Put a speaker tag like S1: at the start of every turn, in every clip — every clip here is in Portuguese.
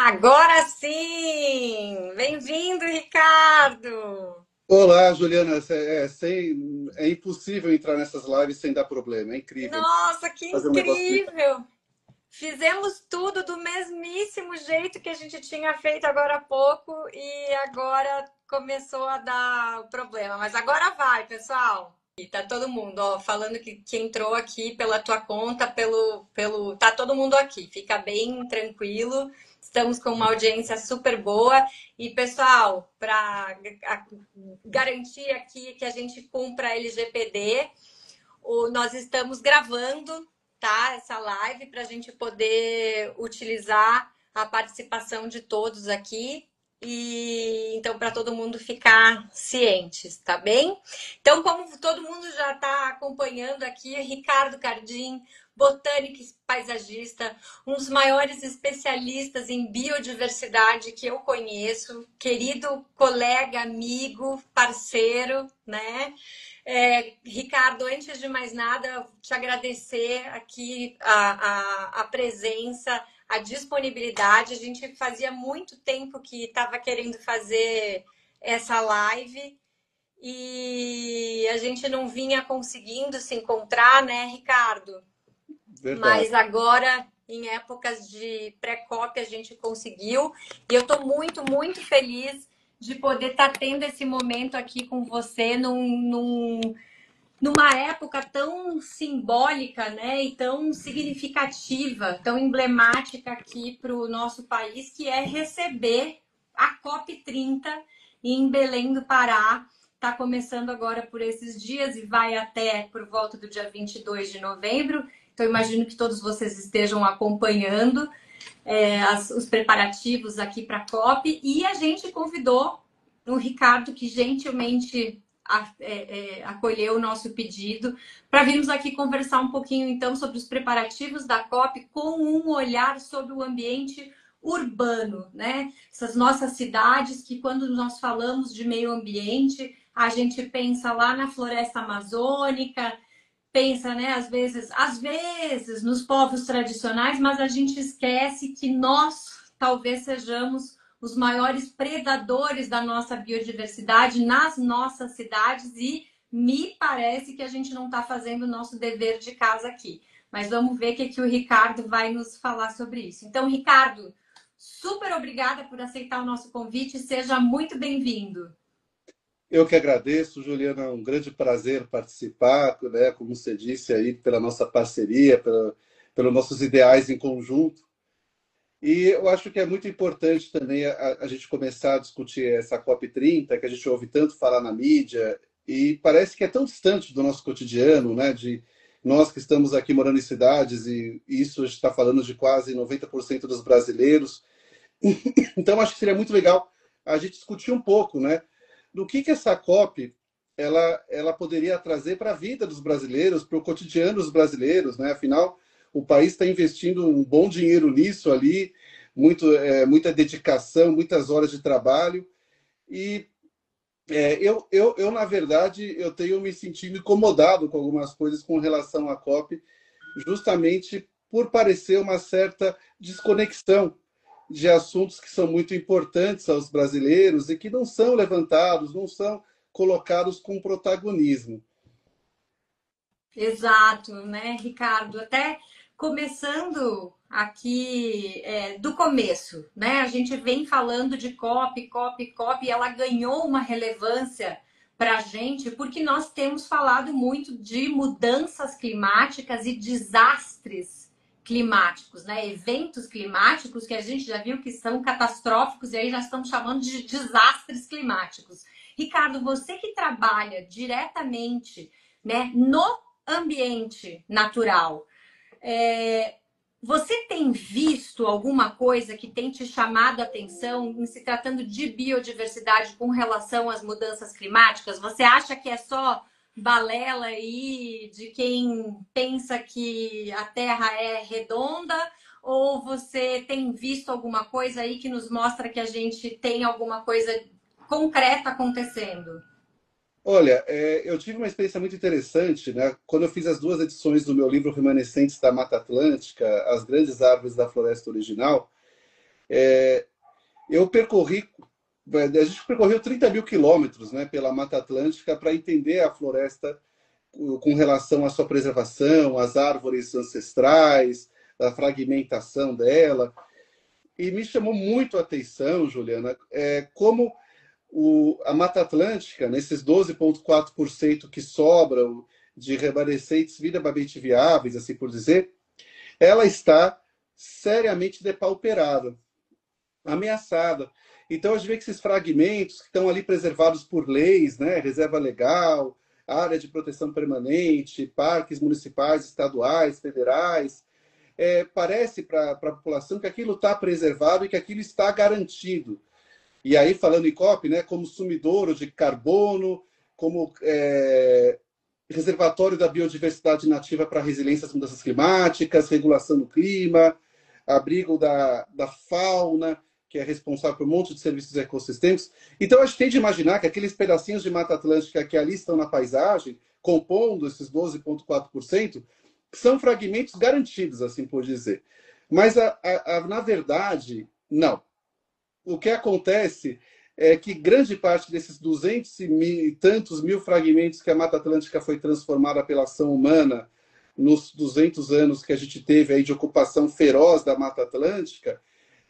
S1: Agora sim! Bem-vindo, Ricardo!
S2: Olá, Juliana. É impossível entrar nessas lives sem dar problema. É incrível
S1: Nossa, que
S2: fazer um negócio desse.
S1: incrível! Fizemos tudo do mesmíssimo jeito que a gente tinha feito agora há pouco e agora começou a dar o problema. Mas agora vai, pessoal! E tá todo mundo, ó, falando que entrou aqui pela tua conta, Tá todo mundo aqui, fica bem tranquilo. Estamos com uma audiência super boa. E, pessoal, para garantir aqui que a gente cumpra a LGPD, nós estamos gravando, tá? Essa live para a gente poder utilizar a participação de todos aqui. E então, para todo mundo ficar cientes, tá bem? Então, como todo mundo já está acompanhando aqui, Ricardo Cardim, botânico e paisagista, um dos maiores especialistas em biodiversidade que eu conheço, querido colega, amigo, parceiro, né? Ricardo, antes de mais nada, te agradecer aqui a presença, a disponibilidade. A gente fazia muito tempo que estava querendo fazer essa live e a gente não vinha conseguindo se encontrar, né, Ricardo?
S2: Verdade.
S1: Mas agora, em épocas de pré-COP, a gente conseguiu. E eu estou muito, muito feliz de poder estar tendo esse momento aqui com você numa época tão simbólica, né, e tão significativa, tão emblemática aqui para o nosso país, que é receber a COP30 em Belém do Pará. Está começando agora por esses dias e vai até por volta do dia 22 de novembro. Então, imagino que todos vocês estejam acompanhando os preparativos aqui para a COP. E a gente convidou o Ricardo, que gentilmente acolheu o nosso pedido, para virmos aqui conversar um pouquinho, então, sobre os preparativos da COP com um olhar sobre o ambiente urbano, né? Essas nossas cidades que, quando nós falamos de meio ambiente, a gente pensa lá na floresta amazônica, pensa, né, às vezes nos povos tradicionais, mas a gente esquece que nós talvez sejamos os maiores predadores da nossa biodiversidade nas nossas cidades e me parece que a gente não está fazendo o nosso dever de casa aqui. Mas vamos ver o que o Ricardo vai nos falar sobre isso. Então, Ricardo, super obrigada por aceitar o nosso convite. Seja muito bem-vindo.
S2: Eu que agradeço, Juliana. É um grande prazer participar, né? Como você disse aí, pela nossa parceria, pelos nossos ideais em conjunto. E eu acho que é muito importante também a gente começar a discutir essa COP30, que a gente ouve tanto falar na mídia, e parece que é tão distante do nosso cotidiano, né? De nós que estamos aqui morando em cidades, e isso a gente está falando de quase 90% dos brasileiros. Então, acho que seria muito legal a gente discutir um pouco, né? Do que essa COP ela poderia trazer para a vida dos brasileiros, para o cotidiano dos brasileiros, né? Afinal, o país está investindo um bom dinheiro nisso ali, muita dedicação, muitas horas de trabalho. E na verdade, eu tenho me sentido incomodado com algumas coisas com relação à COP, justamente por parecer uma certa desconexão de assuntos que são muito importantes aos brasileiros e que não são levantados, não são colocados com protagonismo.
S1: Exato, né, Ricardo? Até começando aqui do começo, né? A gente vem falando de COP, COP, COP, e ela ganhou uma relevância para a gente porque nós temos falado muito de mudanças climáticas e desastres climáticos, né? Eventos climáticos que a gente já viu que são catastróficos e aí já estamos chamando de desastres climáticos. Ricardo, você que trabalha diretamente, né, no ambiente natural. Você tem visto alguma coisa que tem te chamado a atenção em se tratando de biodiversidade com relação às mudanças climáticas? Você acha que é só balela aí de quem pensa que a Terra é redonda? Ou você tem visto alguma coisa aí que nos mostra que a gente tem alguma coisa concreta acontecendo?
S2: Olha, eu tive uma experiência muito interessante, né? Quando eu fiz as duas edições do meu livro Remanescentes da Mata Atlântica, As Grandes Árvores da Floresta Original. Eu percorri, a gente percorreu 30 mil quilômetros, né, pela Mata Atlântica para entender a floresta com relação à sua preservação, às árvores ancestrais, a fragmentação dela. E me chamou muito a atenção, Juliana, como a Mata Atlântica, nesses 12,4% que sobram de remanescentes minimamente viáveis, assim por dizer, ela está seriamente depauperada, ameaçada. Então, a gente vê que esses fragmentos que estão ali preservados por leis, né, reserva legal, área de proteção permanente, parques municipais, estaduais, federais, parece para a população que aquilo está preservado e que aquilo está garantido. E aí, falando em COP, né, como sumidouro de carbono, como reservatório da biodiversidade nativa para resiliência às mudanças climáticas, regulação do clima, abrigo da fauna, que é responsável por um monte de serviços ecossistêmicos. Então, a gente tem de imaginar que aqueles pedacinhos de Mata Atlântica que ali estão na paisagem, compondo esses 12,4%, são fragmentos garantidos, assim por dizer. Mas, na verdade, não. O que acontece é que grande parte desses 200 e tantos mil fragmentos que a Mata Atlântica foi transformada pela ação humana nos 200 anos que a gente teve aí de ocupação feroz da Mata Atlântica,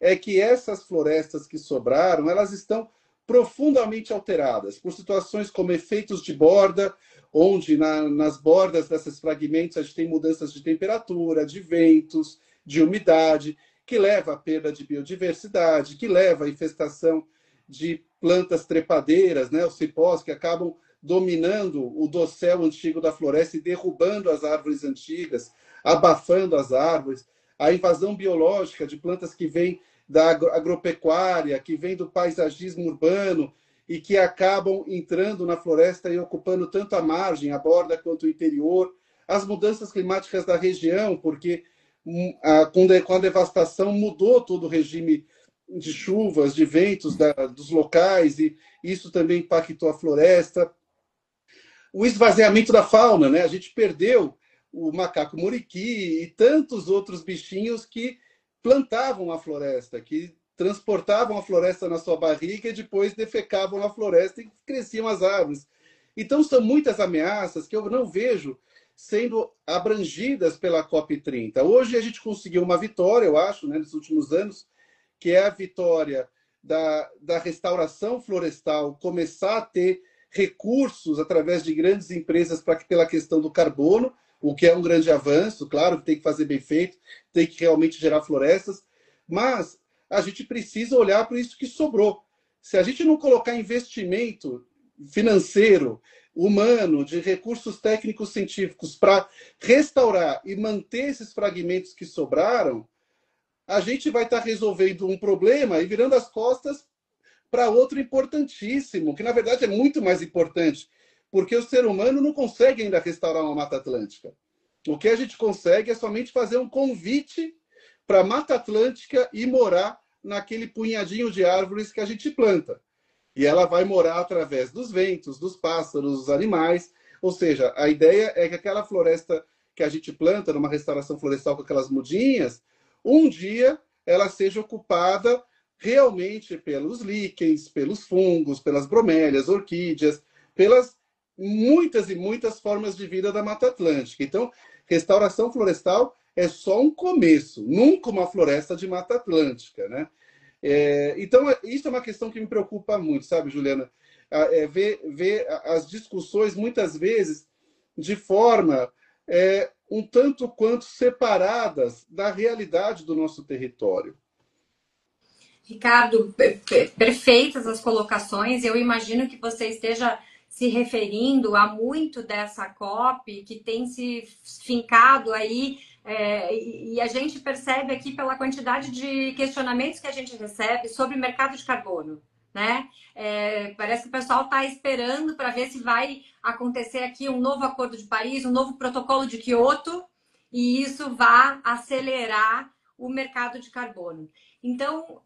S2: é que essas florestas que sobraram, elas estão profundamente alteradas por situações como efeitos de borda, onde nas bordas desses fragmentos a gente tem mudanças de temperatura, de ventos, de umidade, que leva à perda de biodiversidade, que leva à infestação de plantas trepadeiras, né, os cipós, que acabam dominando o dossel antigo da floresta e derrubando as árvores antigas, abafando as árvores, a invasão biológica de plantas que vêm da agropecuária, que vêm do paisagismo urbano e que acabam entrando na floresta e ocupando tanto a margem, a borda, quanto o interior, as mudanças climáticas da região, porque com a devastação mudou todo o regime de chuvas, de ventos dos locais, e isso também impactou a floresta. O esvaziamento da fauna, né? A gente perdeu o macaco muriqui e tantos outros bichinhos que plantavam a floresta, que transportavam a floresta na sua barriga e depois defecavam na floresta e cresciam as árvores. Então, são muitas ameaças que eu não vejo sendo abrangidas pela COP30. Hoje a gente conseguiu uma vitória, eu acho, né, nos últimos anos, que é a vitória da restauração florestal começar a ter recursos através de grandes empresas pela questão do carbono, o que é um grande avanço, claro que tem que fazer bem feito, tem que realmente gerar florestas, mas a gente precisa olhar para isso que sobrou. Se a gente não colocar investimento financeiro, humano, de recursos técnicos científicos para restaurar e manter esses fragmentos que sobraram, a gente vai estar resolvendo um problema e virando as costas para outro importantíssimo, que na verdade é muito mais importante, porque o ser humano não consegue ainda restaurar uma Mata Atlântica. O que a gente consegue é somente fazer um convite para a Mata Atlântica ir morar naquele punhadinho de árvores que a gente planta. E ela vai morar através dos ventos, dos pássaros, dos animais. Ou seja, a ideia é que aquela floresta que a gente planta numa restauração florestal com aquelas mudinhas, um dia ela seja ocupada realmente pelos líquens, pelos fungos, pelas bromélias, orquídeas, pelas muitas e muitas formas de vida da Mata Atlântica. Então, restauração florestal é só um começo, nunca uma floresta de Mata Atlântica, né? Então, isso é uma questão que me preocupa muito, sabe, Juliana? Ver as discussões, muitas vezes, de forma um tanto quanto separadas da realidade do nosso território.
S1: Ricardo, perfeitas as colocações. Eu imagino que você esteja se referindo a muito dessa COP que tem se fincado aí, e a gente percebe aqui pela quantidade de questionamentos que a gente recebe sobre o mercado de carbono, né? Parece que o pessoal está esperando para ver se vai acontecer aqui um novo Acordo de Paris, um novo protocolo de Quioto, e isso vai acelerar o mercado de carbono. Então,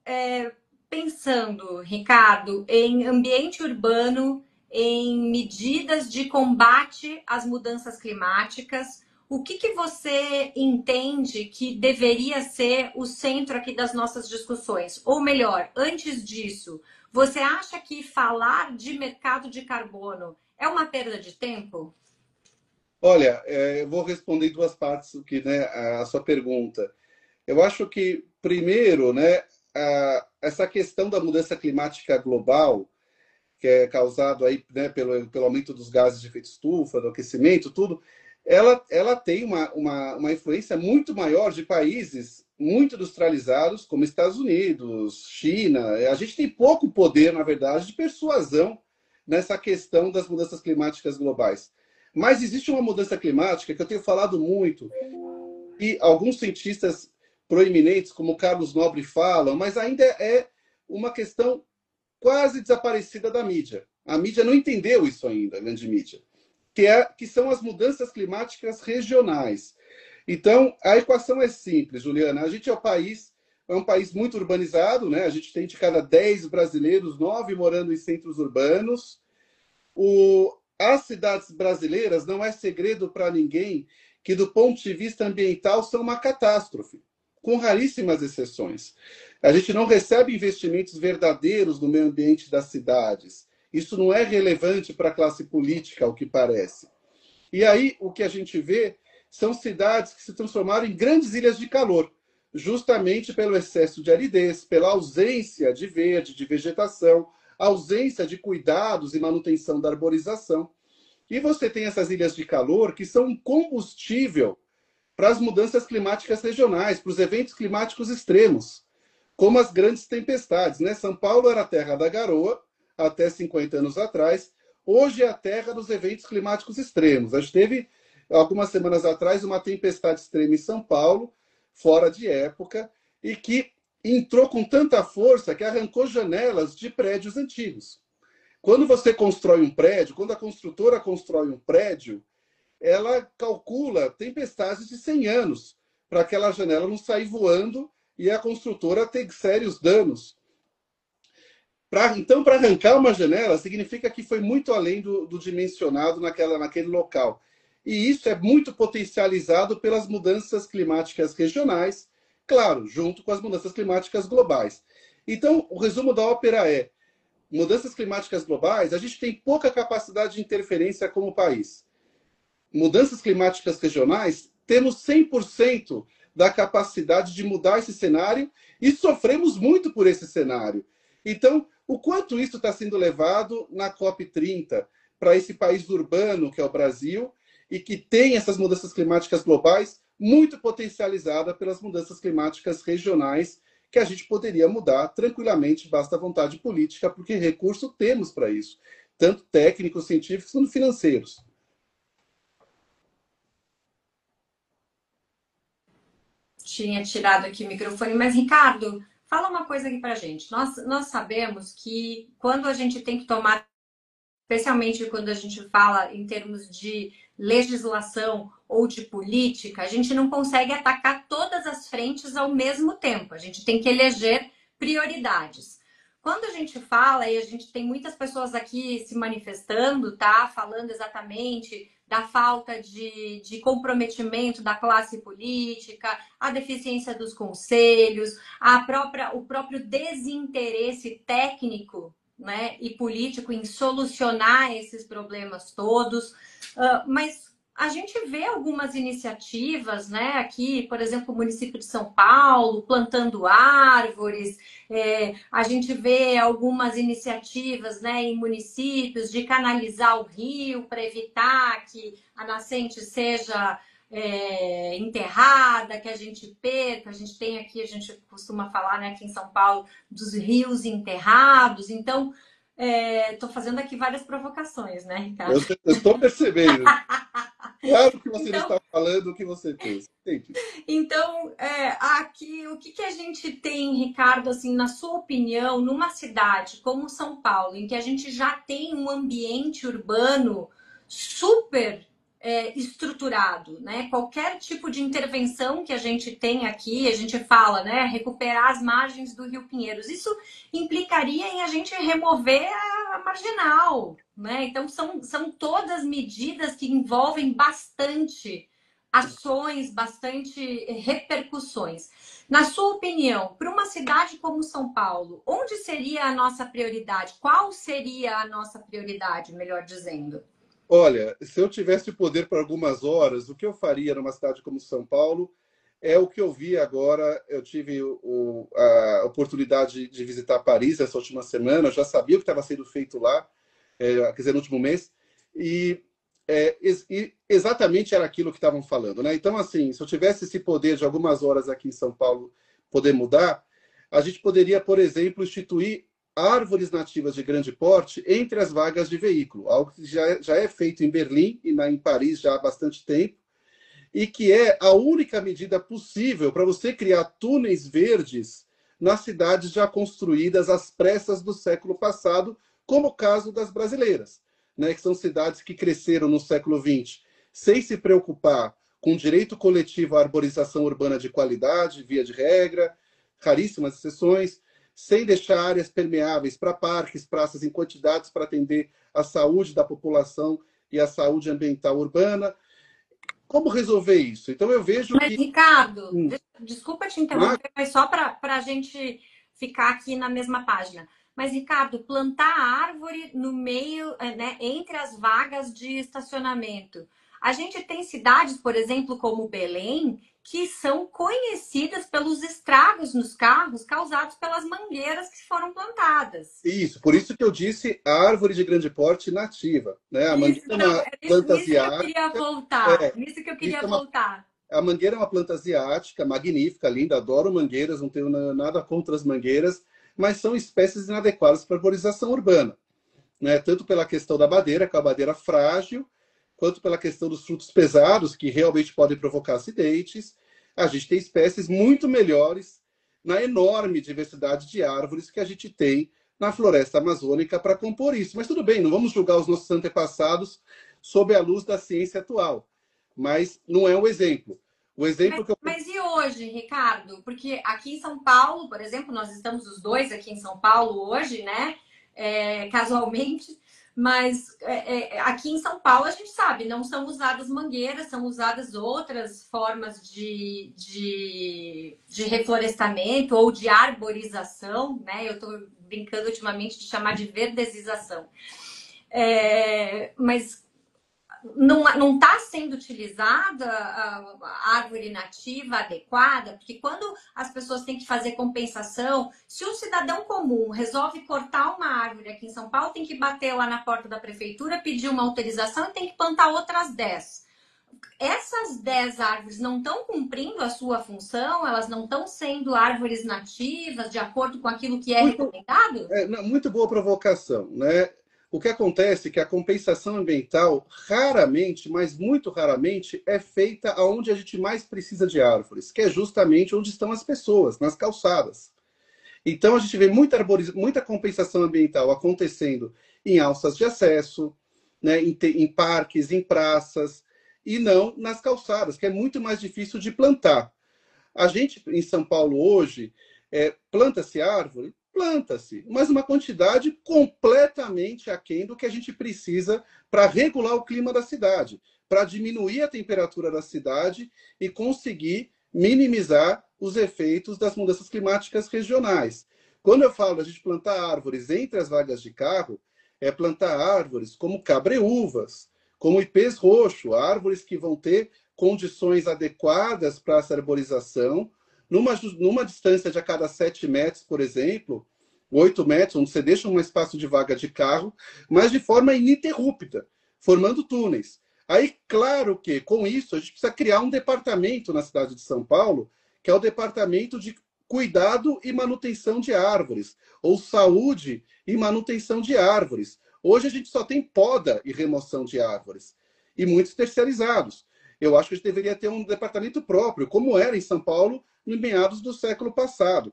S1: pensando, Ricardo, em ambiente urbano, em medidas de combate às mudanças climáticas, o que que você entende que deveria ser o centro aqui das nossas discussões? Ou melhor, antes disso, você acha que falar de mercado de carbono é uma perda de tempo?
S2: Olha, eu vou responder em duas partes aqui, né, a sua pergunta. Eu acho que, primeiro, né, essa questão da mudança climática global, que é causado aí, né, pelo aumento dos gases de efeito estufa, do aquecimento, tudo, ela tem uma influência muito maior de países muito industrializados, como Estados Unidos, China. A gente tem pouco poder, na verdade, de persuasão nessa questão das mudanças climáticas globais. Mas existe uma mudança climática que eu tenho falado muito, e alguns cientistas proeminentes, como Carlos Nobre, falam, mas ainda é uma questão quase desaparecida da mídia. A mídia não entendeu isso ainda, a grande mídia, que são as mudanças climáticas regionais. Então, a equação é simples, Juliana. A gente é um país muito urbanizado, né? A gente tem de cada 10 brasileiros, 9 morando em centros urbanos. As cidades brasileiras, não é segredo para ninguém que, do ponto de vista ambiental, são uma catástrofe, com raríssimas exceções. A gente não recebe investimentos verdadeiros no meio ambiente das cidades. Isso não é relevante para a classe política, ao que parece. E aí o que a gente vê são cidades que se transformaram em grandes ilhas de calor, justamente pelo excesso de aridez, pela ausência de verde, de vegetação, ausência de cuidados e manutenção da arborização. E você tem essas ilhas de calor que são um combustível para as mudanças climáticas regionais, para os eventos climáticos extremos, como as grandes tempestades, né? São Paulo era a terra da garoa até 50 anos atrás, hoje é a terra dos eventos climáticos extremos. A gente teve, algumas semanas atrás, uma tempestade extrema em São Paulo, fora de época, e que entrou com tanta força que arrancou janelas de prédios antigos. Quando você constrói um prédio, quando a construtora constrói um prédio, ela calcula tempestades de 100 anos para aquela janela não sair voando e a construtora ter sérios danos. Então, para arrancar uma janela, significa que foi muito além do dimensionado naquele local. E isso é muito potencializado pelas mudanças climáticas regionais, claro, junto com as mudanças climáticas globais. Então, o resumo da ópera é: mudanças climáticas globais, a gente tem pouca capacidade de interferência como país. Mudanças climáticas regionais, temos 100% da capacidade de mudar esse cenário e sofremos muito por esse cenário. Então, o quanto isso está sendo levado na COP30 para esse país urbano que é o Brasil e que tem essas mudanças climáticas globais muito potencializada pelas mudanças climáticas regionais que a gente poderia mudar tranquilamente, basta vontade política, porque recurso temos para isso, tanto técnicos, científicos, quanto financeiros.
S1: Tinha tirado aqui o microfone, mas Ricardo, fala uma coisa aqui pra gente. Nós sabemos que quando a gente tem que tomar, especialmente quando a gente fala em termos de legislação ou de política, a gente não consegue atacar todas as frentes ao mesmo tempo. A gente tem que eleger prioridades. Quando a gente fala, e a gente tem muitas pessoas aqui se manifestando, tá? Falando exatamente da falta de comprometimento da classe política, a deficiência dos conselhos, o próprio desinteresse técnico, né, e político em solucionar esses problemas todos. Mas a gente vê algumas iniciativas, né, aqui, por exemplo, o município de São Paulo, plantando árvores, a gente vê algumas iniciativas, né, em municípios de canalizar o rio para evitar que a nascente seja enterrada, que a gente perca. A gente tem aqui, a gente costuma falar, né, aqui em São Paulo, dos rios enterrados. Então, estou fazendo aqui várias provocações, né, Ricardo?
S2: Eu estou percebendo. Claro que você não
S1: Então,
S2: está falando o que você pensa. Entendi.
S1: Então, aqui, o que que a gente tem, Ricardo, assim, na sua opinião, numa cidade como São Paulo, em que a gente já tem um ambiente urbano super estruturado, né? Qualquer tipo de intervenção que a gente tem aqui, a gente fala, né? Recuperar as margens do Rio Pinheiros. Isso implicaria em a gente remover a marginal, né? Então, são todas medidas que envolvem bastante ações, bastante repercussões. Na sua opinião, para uma cidade como São Paulo, onde seria a nossa prioridade? Qual seria a nossa prioridade, melhor dizendo?
S2: Olha, se eu tivesse o poder por algumas horas, o que eu faria numa cidade como São Paulo é o que eu vi agora. Eu tive a oportunidade de visitar Paris essa última semana, eu já sabia o que estava sendo feito lá, quer dizer, no último mês, e, exatamente era aquilo que estavam falando, né? Então, assim, se eu tivesse esse poder de algumas horas aqui em São Paulo poder mudar, a gente poderia, por exemplo, instituir árvores nativas de grande porte entre as vagas de veículo, algo que já é feito em Berlim e em Paris já há bastante tempo, e que é a única medida possível para você criar túneis verdes nas cidades já construídas às pressas do século passado, como o caso das brasileiras, né, que são cidades que cresceram no século XX sem se preocupar com direito coletivo à arborização urbana de qualidade, via de regra, raríssimas exceções, sem deixar áreas permeáveis para parques, praças em quantidades para atender a saúde da população e a saúde ambiental urbana. Como resolver isso? Então eu vejo
S1: Mas,
S2: que.
S1: Ricardo, desculpa te
S2: Mas,
S1: interromper, mas só para a gente ficar aqui na mesma página. Mas, Ricardo, plantar árvore no meio, né, entre as vagas de estacionamento. A gente tem cidades, por exemplo, como Belém, que são conhecidas pelos estragos nos carros causados pelas mangueiras que foram plantadas.
S2: isso, por isso que eu disse a árvore de grande porte nativa. Né? A mangueira
S1: Isso,
S2: é
S1: então,
S2: uma
S1: é
S2: planta
S1: nisso que eu
S2: asiática.
S1: queria voltar.
S2: É,
S1: Nisso que eu
S2: isso
S1: queria
S2: é uma,
S1: voltar.
S2: a mangueira é uma planta asiática, magnífica, linda, adoro mangueiras, não tenho nada contra as mangueiras, mas são espécies inadequadas para arborização urbana. Né? Tanto pela questão da madeira, que é uma madeira frágil, quanto pela questão dos frutos pesados, que realmente podem provocar acidentes. A gente tem espécies muito melhores na enorme diversidade de árvores que a gente tem na floresta amazônica para compor isso. Mas tudo bem, não vamos julgar os nossos antepassados sob a luz da ciência atual. Mas não é um exemplo. O exemplo que eu.
S1: Mas e hoje, Ricardo? Porque aqui em São Paulo, por exemplo, nós estamos os dois aqui em São Paulo hoje, né? Casualmente, mas aqui em São Paulo a gente sabe, não são usadas mangueiras, são usadas outras formas de reflorestamento ou de arborização, né? Eu estou brincando ultimamente de chamar de verdesização. Mas não está sendo utilizada a árvore nativa adequada, porque quando as pessoas têm que fazer compensação, se um cidadão comum resolve cortar uma árvore aqui em São Paulo, tem que bater lá na porta da prefeitura, pedir uma autorização e tem que plantar outras 10. Essas 10 árvores não estão cumprindo a sua função, elas não estão sendo árvores nativas de acordo com aquilo que é
S2: Muito,
S1: recomendado?
S2: muito boa provocação, né? O que acontece é que a compensação ambiental raramente, mas muito raramente, é feita onde a gente mais precisa de árvores, que é justamente onde estão as pessoas, nas calçadas. Então a gente vê muita compensação ambiental acontecendo em alças de acesso, né, em parques, em praças, e não nas calçadas, que é muito mais difícil de plantar. A gente, em São Paulo, hoje, planta-se árvore? Planta-se, mas uma quantidade completamente aquém do que a gente precisa para regular o clima da cidade, para diminuir a temperatura da cidade e conseguir minimizar os efeitos das mudanças climáticas regionais. Quando eu falo a gente plantar árvores entre as vagas de carro, é plantar árvores como cabreúvas, como ipês roxo, árvores que vão ter condições adequadas para essa arborização, numa distância de a cada 7 metros, por exemplo, 8 metros, onde você deixa um espaço de vaga de carro, mas de forma ininterrupta, formando túneis. Aí, claro que, com isso, a gente precisa criar um departamento na cidade de São Paulo, que é o departamento de cuidado e manutenção de árvores, ou saúde e manutenção de árvores. Hoje a gente só tem poda e remoção de árvores, e muitos terceirizados. Eu acho que a gente deveria ter um departamento próprio, como era em São Paulo, em meados do século passado.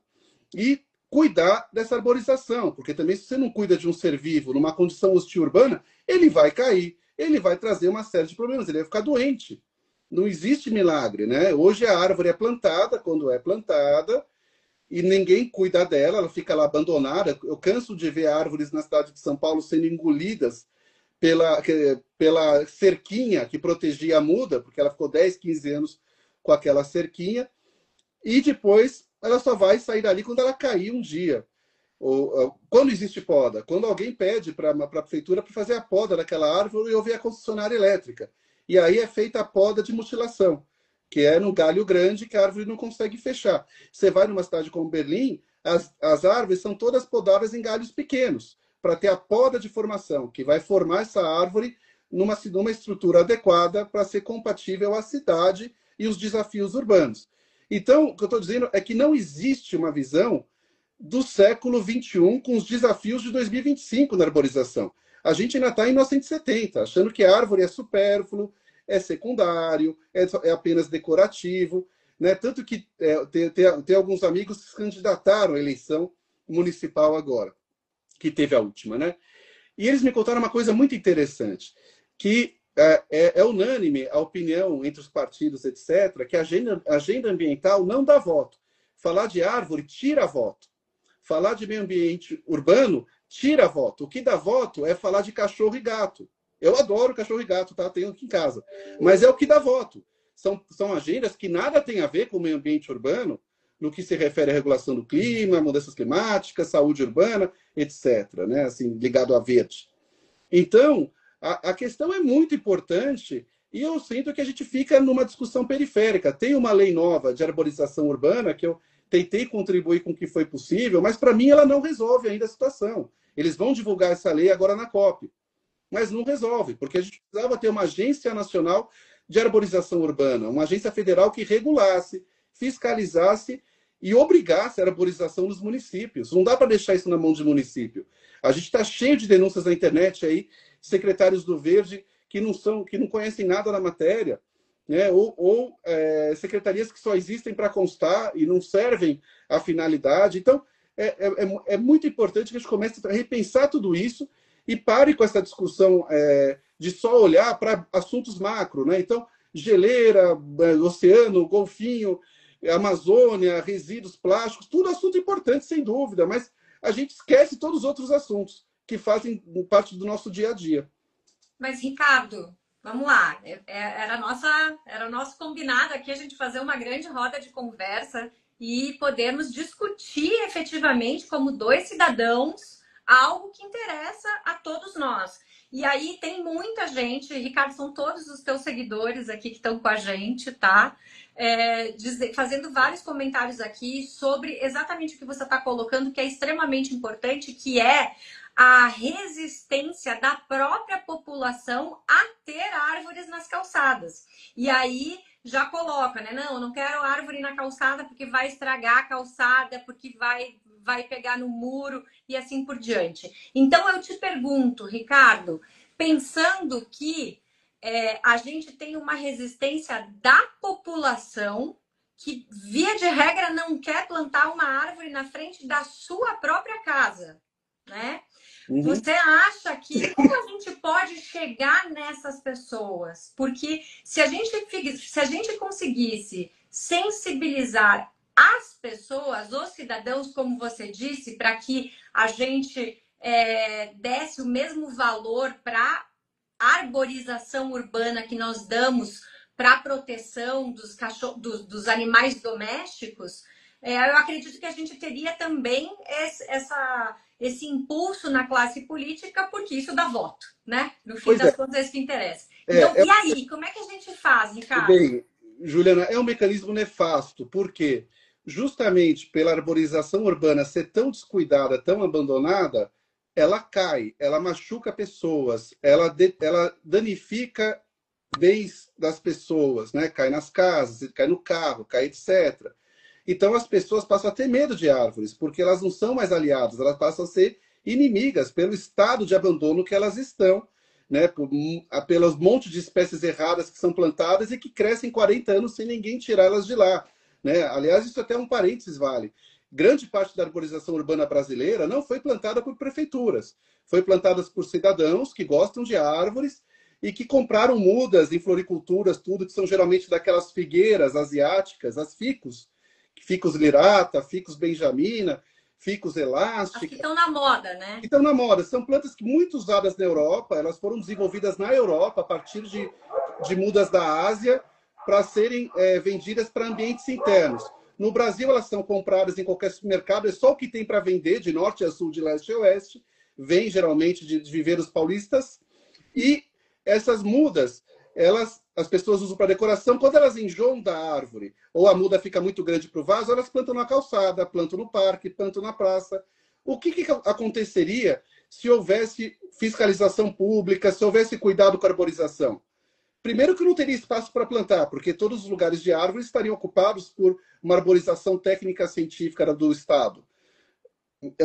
S2: E cuidar dessa arborização, porque também se você não cuida de um ser vivo numa condição hostil urbana, ele vai cair, ele vai trazer uma série de problemas, ele vai ficar doente. Não existe milagre, né? Hoje a árvore é plantada, quando é plantada, e ninguém cuida dela, ela fica lá abandonada. Eu canso de ver árvores na cidade de São Paulo sendo engolidas pela cerquinha que protegia a muda, porque ela ficou 10, 15 anos com aquela cerquinha, e depois ela só vai sair dali quando ela cair um dia. Quando existe poda? Quando alguém pede para a prefeitura para fazer a poda daquela árvore e houver a concessionária elétrica. E aí é feita a poda de mutilação, que é no galho grande que a árvore não consegue fechar. Você vai numa cidade como Berlim, as árvores são todas podadas em galhos pequenos, para ter a poda de formação, que vai formar essa árvore numa estrutura adequada para ser compatível à cidade e os desafios urbanos. Então, o que eu estou dizendo é que não existe uma visão do século XXI com os desafios de 2025 na arborização. A gente ainda está em 1970, achando que a árvore é supérfluo, é secundário, é apenas decorativo. Né? Tanto que tem alguns amigos que se candidataram à eleição municipal agora, que teve a última. Né? E eles me contaram uma coisa muito interessante, que é unânime a opinião entre os partidos, etc., que a agenda ambiental não dá voto. Falar de árvore tira voto. Falar de meio ambiente urbano tira voto. O que dá voto é falar de cachorro e gato. Eu adoro cachorro e gato, tá? Tenho aqui em casa. Mas é o que dá voto. São agendas que nada tem a ver com o meio ambiente urbano, no que se refere à regulação do clima, mudanças climáticas, saúde urbana, etc., né? Assim, ligado a verde. Então, a questão é muito importante e eu sinto que a gente fica numa discussão periférica. Tem uma lei nova de arborização urbana que eu tentei contribuir com o que foi possível, mas para mim ela não resolve ainda a situação. Eles vão divulgar essa lei agora na COP, mas não resolve, porque a gente precisava ter uma agência nacional de arborização urbana, uma agência federal que regulasse, fiscalizasse e obrigasse a arborização nos municípios. Não dá para deixar isso na mão de município. A gente está cheio de denúncias na internet aí, secretários do Verde que não conhecem nada da matéria, né? ou secretarias que só existem para constar e não servem à finalidade. Então, é muito importante que a gente comece a repensar tudo isso e pare com essa discussão de só olhar para assuntos macro. Né? Então, geleira, oceano, golfinho, Amazônia, resíduos plásticos, tudo assunto importante, sem dúvida, mas a gente esquece todos os outros assuntos que fazem parte do nosso dia a dia.
S1: Mas, Ricardo, vamos lá. Era o nosso combinado aqui a gente fazer uma grande roda de conversa e podermos discutir efetivamente, como dois cidadãos, algo que interessa a todos nós. E aí tem muita gente, Ricardo, são todos os teus seguidores aqui que estão com a gente, tá? Fazendo vários comentários aqui sobre exatamente o que você está colocando, que é extremamente importante, que é a resistência da própria população a ter árvores nas calçadas. E aí já coloca, né? Não, eu não quero árvore na calçada porque vai estragar a calçada, porque vai pegar no muro e assim por diante. Então eu te pergunto, Ricardo, pensando que a gente tem uma resistência da população que, via de regra, não quer plantar uma árvore na frente da sua própria casa, né? Uhum. Você acha que como a gente pode chegar nessas pessoas? Porque se a gente conseguisse sensibilizar as pessoas, os cidadãos, como você disse, para que a gente desse o mesmo valor para a arborização urbana que nós damos para a proteção dos animais domésticos, eu acredito que a gente teria também esse impulso na classe política, porque isso dá voto, né? No fim das contas, é isso que interessa. Então, e aí? Como é que a gente faz, Ricardo?
S2: Bem, Juliana, é um mecanismo nefasto, porque justamente pela arborização urbana ser tão descuidada, tão abandonada, ela cai, ela machuca pessoas, ela danifica bens das pessoas, né? Cai nas casas, cai no carro, cai etc. Então as pessoas passam a ter medo de árvores, porque elas não são mais aliadas, elas passam a ser inimigas pelo estado de abandono que elas estão, né? Pelos montes de espécies erradas que são plantadas e que crescem 40 anos sem ninguém tirá-las de lá. Né? Aliás, isso até um parênteses vale. Grande parte da arborização urbana brasileira não foi plantada por prefeituras, foi plantada por cidadãos que gostam de árvores e que compraram mudas em floriculturas, tudo que são geralmente daquelas figueiras asiáticas, as ficus lirata, ficus benjamina, ficus
S1: As que
S2: elástica,
S1: estão na moda, né?
S2: que estão na moda. São plantas que muito usadas na Europa, elas foram desenvolvidas na Europa a partir de mudas da Ásia para serem vendidas para ambientes internos. No Brasil, elas são compradas em qualquer supermercado, é só o que tem para vender, de norte a sul, de leste a oeste, vem geralmente de viveiros paulistas, e essas mudas, as pessoas usam para decoração. Quando elas enjoam da árvore, ou a muda fica muito grande para o vaso, elas plantam na calçada, plantam no parque, plantam na praça. O que aconteceria se houvesse fiscalização pública, se houvesse cuidado com a arborização? Primeiro que não teria espaço para plantar, porque todos os lugares de árvore estariam ocupados por uma arborização técnica científica do Estado.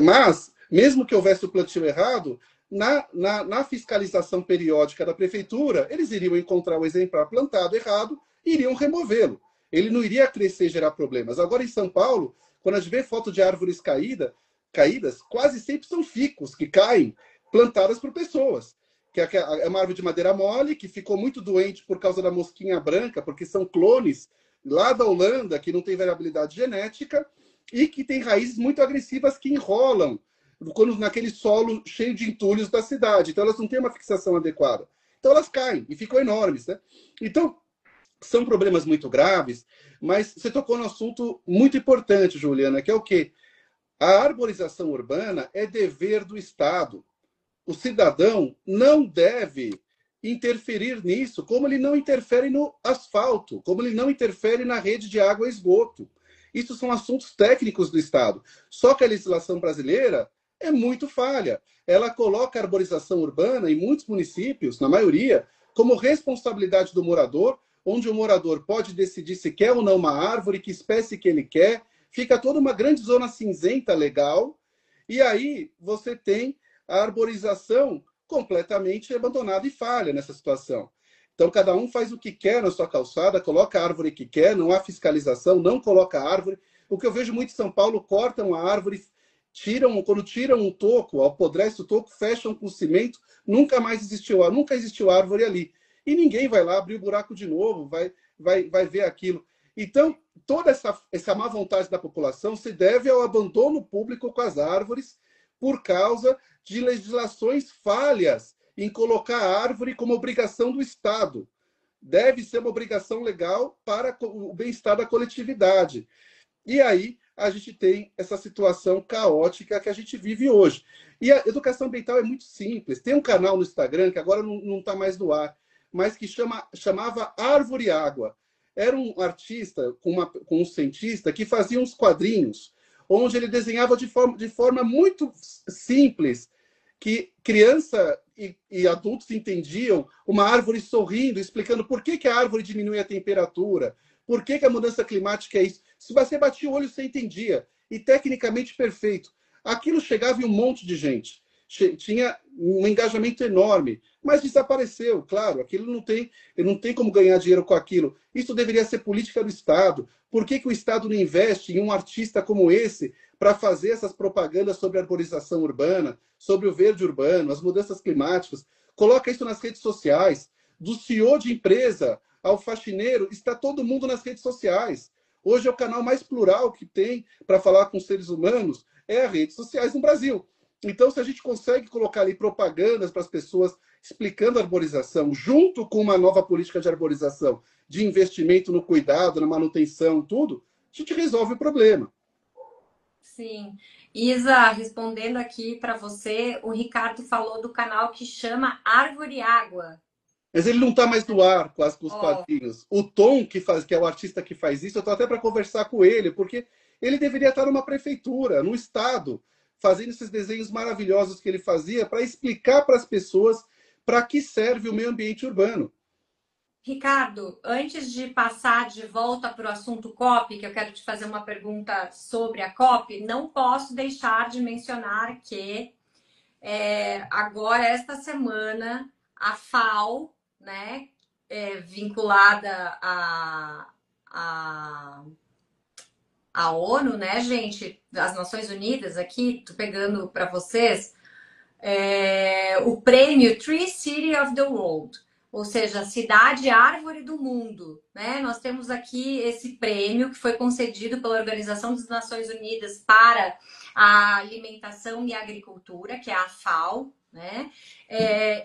S2: Mas, mesmo que houvesse o plantio errado, na fiscalização periódica da prefeitura, eles iriam encontrar o exemplar plantado errado e iriam removê-lo. Ele não iria crescer e gerar problemas. Agora, em São Paulo, quando a gente vê foto de árvores caídas, quase sempre são ficus que caem, plantadas por pessoas. Que é uma árvore de madeira mole, que ficou muito doente por causa da mosquinha branca, porque são clones lá da Holanda, que não tem variabilidade genética, e que tem raízes muito agressivas que enrolam quando naquele solo cheio de entulhos da cidade. Então, elas não têm uma fixação adequada. Então, elas caem e ficam enormes. Né? Então, são problemas muito graves, mas você tocou num assunto muito importante, Juliana, que é o quê? A arborização urbana é dever do Estado. O cidadão não deve interferir nisso, como ele não interfere no asfalto, como ele não interfere na rede de água e esgoto. Isso são assuntos técnicos do Estado. Só que a legislação brasileira é muito falha. Ela coloca a arborização urbana em muitos municípios, na maioria, como responsabilidade do morador, onde o morador pode decidir se quer ou não uma árvore, que espécie que ele quer. Fica toda uma grande zona cinzenta legal. E aí você tem a arborização completamente abandonada e falha nessa situação. Então, cada um faz o que quer na sua calçada, coloca a árvore que quer, não há fiscalização, não coloca a árvore. O que eu vejo muito em São Paulo, cortam a árvore, quando tiram um toco, apodrece o toco, fecham com cimento, nunca existiu árvore ali. E ninguém vai lá abrir o buraco de novo, vai ver aquilo. Então, toda essa má vontade da população se deve ao abandono público com as árvores por causa de legislações falhas em colocar a árvore como obrigação do Estado. Deve ser uma obrigação legal para o bem-estar da coletividade. E aí a gente tem essa situação caótica que a gente vive hoje. E a educação ambiental é muito simples. Tem um canal no Instagram, que agora não está mais no ar, mas que chamava Árvore e Água. Era um artista com um cientista que fazia uns quadrinhos onde ele desenhava de forma muito simples, que criança e adultos entendiam, uma árvore sorrindo, explicando por que a árvore diminui a temperatura, por que a mudança climática é isso. Se você batia o olho, você entendia. E tecnicamente perfeito. Aquilo chegava em um monte de gente. Tinha um engajamento enorme, mas desapareceu, claro. Aquilo não tem como ganhar dinheiro com aquilo. Isso deveria ser política do Estado. Por que o Estado não investe em um artista como esse para fazer essas propagandas sobre a arborização urbana, sobre o verde urbano, as mudanças climáticas? Coloca isso nas redes sociais. Do CEO de empresa ao faxineiro, está todo mundo nas redes sociais. Hoje é o canal mais plural que tem para falar com seres humanos, é as redes sociais no Brasil. Então, se a gente consegue colocar ali propagandas para as pessoas explicando a arborização, junto com uma nova política de arborização, de investimento no cuidado, na manutenção, tudo, a gente resolve o problema.
S1: Sim. Isa, respondendo aqui para você, o Ricardo falou do canal que chama Árvore e Água.
S2: Mas ele não está mais no ar com os
S1: Ó,
S2: quadrinhos. O Tom, que é o artista que faz isso, eu estou até para conversar com ele, porque ele deveria estar numa prefeitura, no estado, fazendo esses desenhos maravilhosos que ele fazia para explicar para as pessoas para que serve o meio ambiente urbano.
S1: Ricardo, antes de passar de volta para o assunto COP, que eu quero te fazer uma pergunta sobre a COP, não posso deixar de mencionar que agora, esta semana, a FAO, né, vinculada à ONU, né, gente, as Nações Unidas, aqui, tô pegando para vocês, o prêmio Tree City of the World, ou seja, Cidade Árvore do Mundo, né? Nós temos aqui esse prêmio que foi concedido pela Organização das Nações Unidas para a Alimentação e Agricultura, que é a FAO, né?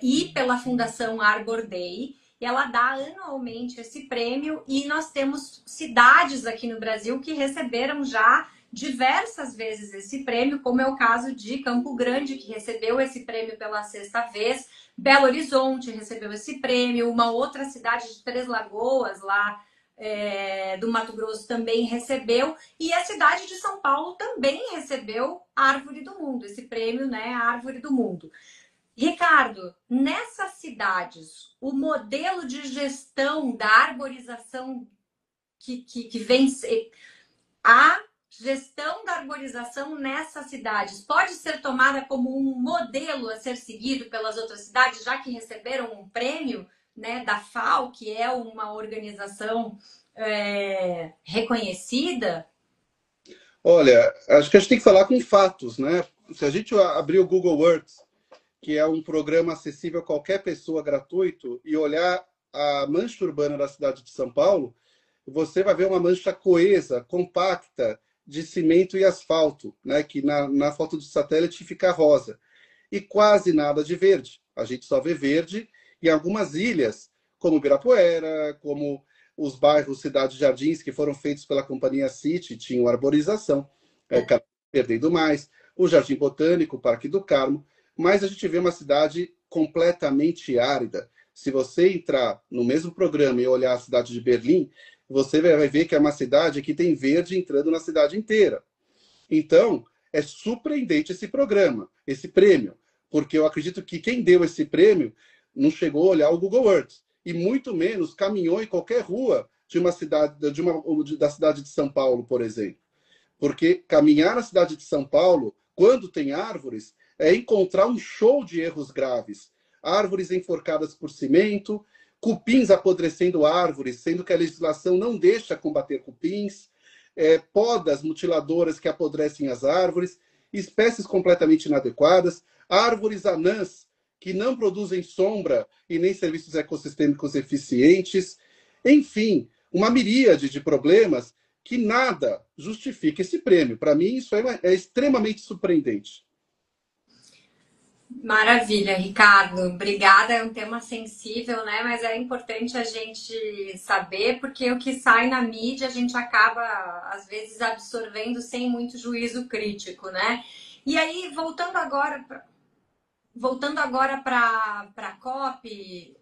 S1: E pela Fundação Arbor Day. E ela dá anualmente esse prêmio e nós temos cidades aqui no Brasil que receberam já diversas vezes esse prêmio, como é o caso de Campo Grande, que recebeu esse prêmio pela sexta vez, Belo Horizonte recebeu esse prêmio, uma outra cidade de Três Lagoas, lá do Mato Grosso, também recebeu, e a cidade de São Paulo também recebeu a Árvore do Mundo, esse prêmio, né, a Árvore do Mundo. Ricardo, nessas cidades, o modelo de gestão da arborização que vem... A gestão da arborização nessas cidades pode ser tomada como um modelo a ser seguido pelas outras cidades, já que receberam um prêmio, né, da FAO, que é uma organização reconhecida?
S2: Olha, acho que a gente tem que falar com fatos, né? Se a gente abrir o Google Earth, que é um programa acessível a qualquer pessoa gratuito, e olhar a mancha urbana da cidade de São Paulo, você vai ver uma mancha coesa, compacta, de cimento e asfalto, né? Que na foto de satélite fica rosa. E quase nada de verde. A gente só vê verde em algumas ilhas, como Ibirapuera, como os bairros Cidade Jardins, que foram feitos pela companhia City, tinham arborização, perdendo mais, o Jardim Botânico, o Parque do Carmo, mas a gente vê uma cidade completamente árida. Se você entrar no mesmo programa e olhar a cidade de Berlim, você vai ver que é uma cidade que tem verde entrando na cidade inteira. Então, é surpreendente esse programa, esse prêmio, porque eu acredito que quem deu esse prêmio não chegou a olhar o Google Earth e muito menos caminhou em qualquer rua de uma cidade, da cidade de São Paulo, por exemplo. Porque caminhar na cidade de São Paulo, quando tem árvores, é encontrar um show de erros graves. Árvores enforcadas por cimento, cupins apodrecendo árvores, sendo que a legislação não deixa combater cupins, podas mutiladoras que apodrecem as árvores, espécies completamente inadequadas, árvores anãs que não produzem sombra e nem serviços ecossistêmicos eficientes. Enfim, uma miríade de problemas que nada justifica esse prêmio. Para mim, isso é extremamente surpreendente.
S1: Maravilha, Ricardo. Obrigada. É um tema sensível, né? Mas é importante a gente saber, porque o que sai na mídia a gente acaba, às vezes, absorvendo sem muito juízo crítico, né? E aí, voltando agora para a COP,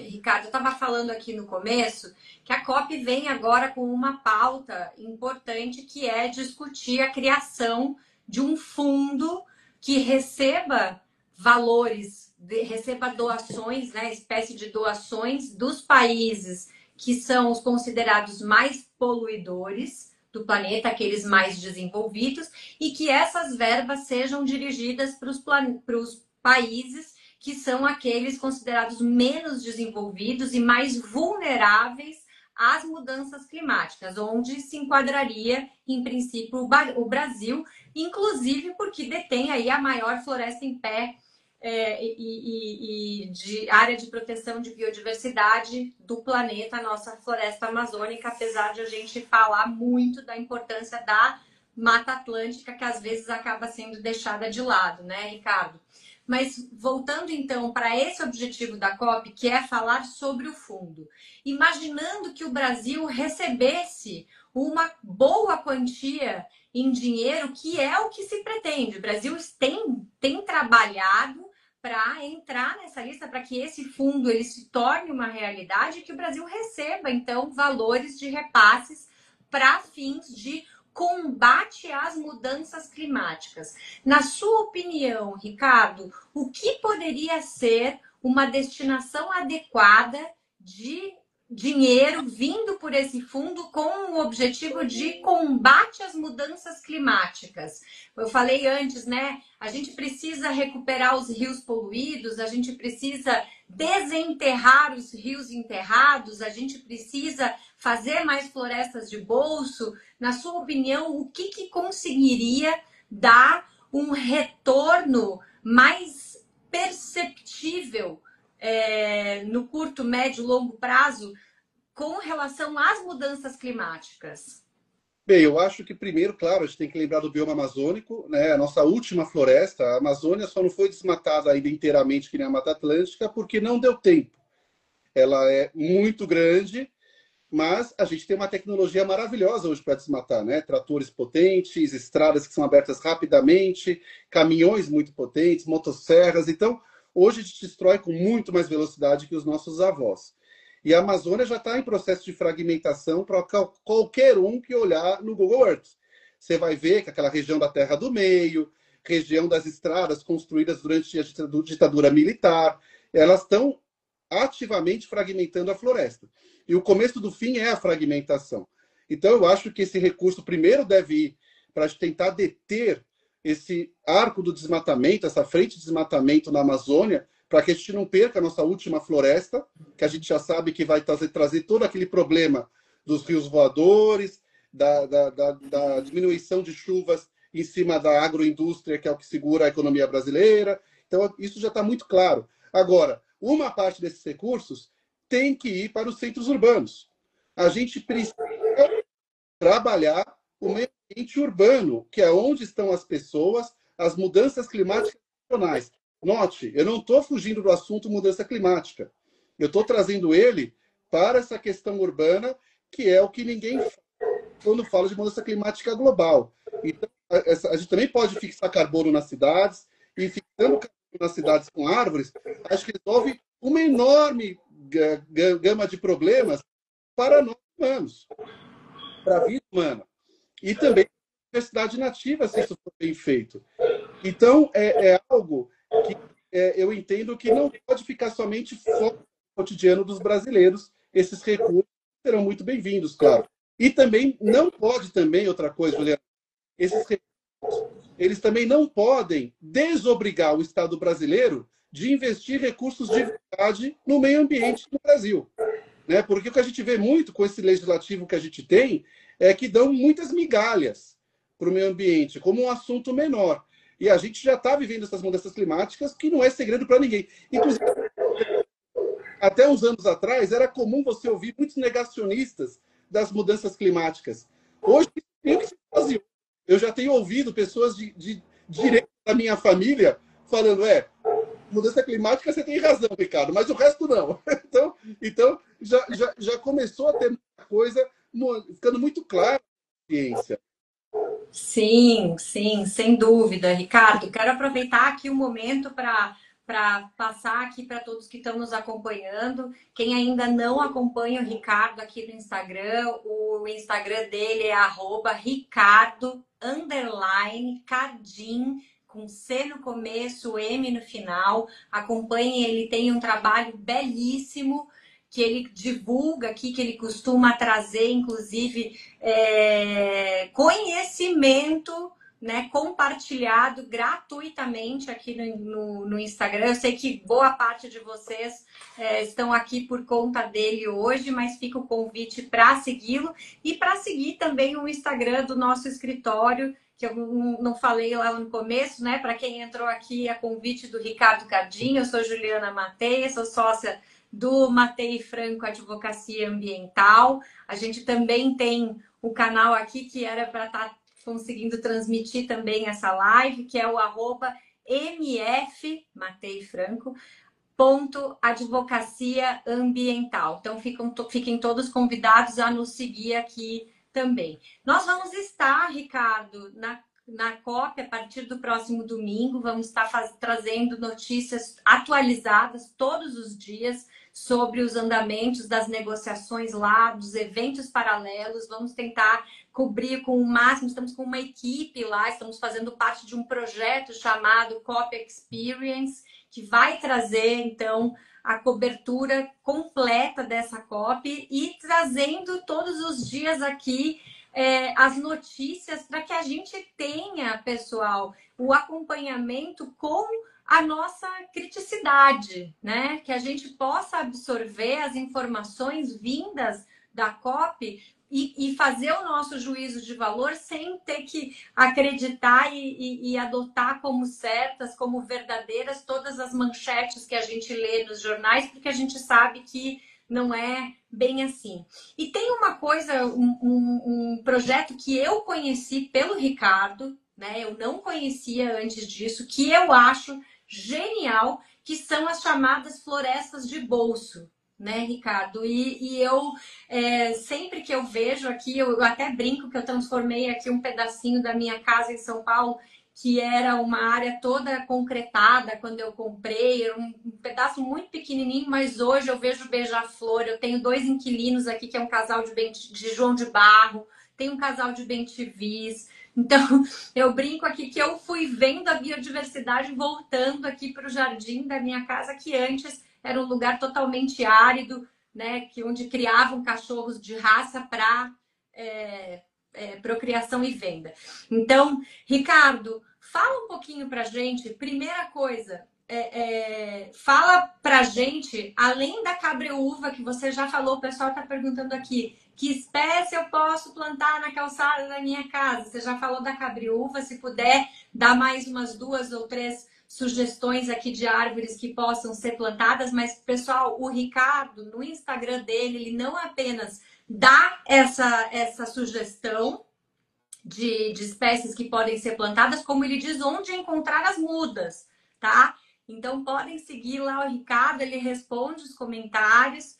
S1: Ricardo, eu estava falando aqui no começo que a COP vem agora com uma pauta importante que é discutir a criação de um fundo que receba valores, receba doações, né, espécie de doações dos países que são os considerados mais poluidores do planeta, aqueles mais desenvolvidos, e que essas verbas sejam dirigidas para os países que são aqueles considerados menos desenvolvidos e mais vulneráveis às mudanças climáticas, onde se enquadraria, em princípio, o Brasil, inclusive porque detém aí a maior floresta em pé e de área de proteção de biodiversidade do planeta, a nossa floresta amazônica, apesar de a gente falar muito da importância da Mata Atlântica, que às vezes acaba sendo deixada de lado, né, Ricardo? Mas voltando então para esse objetivo da COP, que é falar sobre o fundo, imaginando que o Brasil recebesse uma boa quantia em dinheiro, que é o que se pretende. O Brasil tem trabalhado para entrar nessa lista, para que esse fundo ele se torne uma realidade e que o Brasil receba, então, valores de repasses para fins de combate às mudanças climáticas. Na sua opinião, Ricardo, o que poderia ser uma destinação adequada de dinheiro vindo por esse fundo com o objetivo de combate às mudanças climáticas? Eu falei antes, né? A gente precisa recuperar os rios poluídos, a gente precisa desenterrar os rios enterrados, a gente precisa fazer mais florestas de bolso. Na sua opinião, o que conseguiria dar um retorno mais perceptível no curto, médio, longo prazo com relação às mudanças climáticas?
S2: Bem, eu acho que primeiro, claro, a gente tem que lembrar do bioma amazônico, né? A nossa última floresta, a Amazônia, só não foi desmatada ainda inteiramente que nem a Mata Atlântica, porque não deu tempo. Ela é muito grande, mas a gente tem uma tecnologia maravilhosa hoje para desmatar, né? Tratores potentes, estradas que são abertas rapidamente, caminhões muito potentes, motosserras. Então, hoje a gente destrói com muito mais velocidade que os nossos avós. E a Amazônia já está em processo de fragmentação para qualquer um que olhar no Google Earth. Você vai ver que aquela região da Terra do Meio, região das estradas construídas durante a ditadura militar, elas estão ativamente fragmentando a floresta. E o começo do fim é a fragmentação. Então, eu acho que esse recurso primeiro deve ir para tentar deter esse arco do desmatamento, essa frente de desmatamento na Amazônia, para que a gente não perca a nossa última floresta, que a gente já sabe que vai trazer todo aquele problema dos rios voadores, da diminuição de chuvas em cima da agroindústria, que é o que segura a economia brasileira. Então, isso já está muito claro. Agora, uma parte desses recursos tem que ir para os centros urbanos. A gente precisa trabalhar o meio ambiente urbano, que é onde estão as pessoas, as mudanças climáticas nacionais. Note, eu não estou fugindo do assunto mudança climática. Eu estou trazendo ele para essa questão urbana, que é o que ninguém fala quando fala de mudança climática global. Então, a gente também pode fixar carbono nas cidades, e fixando carbono nas cidades com árvores, acho que resolve uma enorme gama de problemas para nós humanos, para a vida humana. E também para a diversidade nativa, se isso for bem feito. Então, é algo que eu entendo que não pode ficar somente fora do cotidiano dos brasileiros. Esses recursos serão muito bem-vindos, claro. E também não pode também, outra coisa, Juliana, esses recursos, eles também não podem desobrigar o Estado brasileiro de investir recursos de verdade no meio ambiente no Brasil. Né? Porque o que a gente vê muito com esse legislativo que a gente tem é que dão muitas migalhas para o meio ambiente, como um assunto menor. E a gente já está vivendo essas mudanças climáticas, que não é segredo para ninguém. Inclusive, até uns anos atrás, era comum você ouvir muitos negacionistas das mudanças climáticas. Hoje, tem que se fazer. Eu já tenho ouvido pessoas de direito da minha família falando, mudança climática você tem razão, Ricardo, mas o resto não. Então já começou a ter muita coisa ficando muito clara a ciência.
S1: Sim, sim, sem dúvida, Ricardo. Quero aproveitar aqui o momento para passar aqui para todos que estão nos acompanhando. Quem ainda não acompanha o Ricardo aqui no Instagram, o Instagram dele é @ricardo_cardim, com C no começo, M no final. Acompanhem, ele tem um trabalho belíssimo que ele divulga aqui, que ele costuma trazer, inclusive, conhecimento, né, compartilhado gratuitamente aqui no Instagram. Eu sei que boa parte de vocês estão aqui por conta dele hoje, mas fica o convite para segui-lo e para seguir também o Instagram do nosso escritório, que eu não falei lá no começo, né? Para quem entrou aqui a convite do Ricardo Cardinho, eu sou Juliana Mateia, sou sócia do Matei Franco Advocacia Ambiental. A gente também tem o canal aqui que era para estar conseguindo transmitir também essa live, que é o @mf, Matei Franco, advocacia ambiental. Então, fiquem todos convidados a nos seguir aqui também. Nós vamos estar, Ricardo, na COP a partir do próximo domingo. Vamos estar trazendo notícias atualizadas todos os dias sobre os andamentos das negociações lá, dos eventos paralelos. Vamos tentar cobrir com o máximo. Estamos com uma equipe lá, estamos fazendo parte de um projeto chamado COP Experience, que vai trazer, então, a cobertura completa dessa COP e trazendo todos os dias aqui as notícias para que a gente tenha, pessoal, o acompanhamento com a nossa criticidade, né? Que a gente possa absorver as informações vindas da COP e fazer o nosso juízo de valor sem ter que acreditar e adotar como certas, como verdadeiras, todas as manchetes que a gente lê nos jornais, porque a gente sabe que não é bem assim. E tem uma coisa, um projeto que eu conheci pelo Ricardo, né? Eu não conhecia antes disso, que eu acho genial, que são as chamadas florestas de bolso, né, Ricardo? E eu, sempre que eu vejo aqui, eu até brinco que eu transformei aqui um pedacinho da minha casa em São Paulo, que era uma área toda concretada quando eu comprei, era um pedaço muito pequenininho, mas hoje eu vejo beija-flor. Eu tenho 2 inquilinos aqui, que é um casal de João de Barro, tem um casal de bem-te-vis. Então, eu brinco aqui que eu fui vendo a biodiversidade voltando aqui para o jardim da minha casa, que antes era um lugar totalmente árido, né, que onde criavam cachorros de raça para procriação e venda. Então, Ricardo, fala um pouquinho para gente. Primeira coisa, fala para gente, além da cabreúva que você já falou, o pessoal está perguntando aqui, que espécie eu posso plantar na calçada da minha casa? Você já falou da cabreúva, se puder dar mais umas 2 ou 3 sugestões aqui de árvores que possam ser plantadas, mas, pessoal, o Ricardo, no Instagram dele, ele não apenas dá essa sugestão de espécies que podem ser plantadas, como ele diz onde encontrar as mudas, tá? Então, podem seguir lá o Ricardo, ele responde os comentários.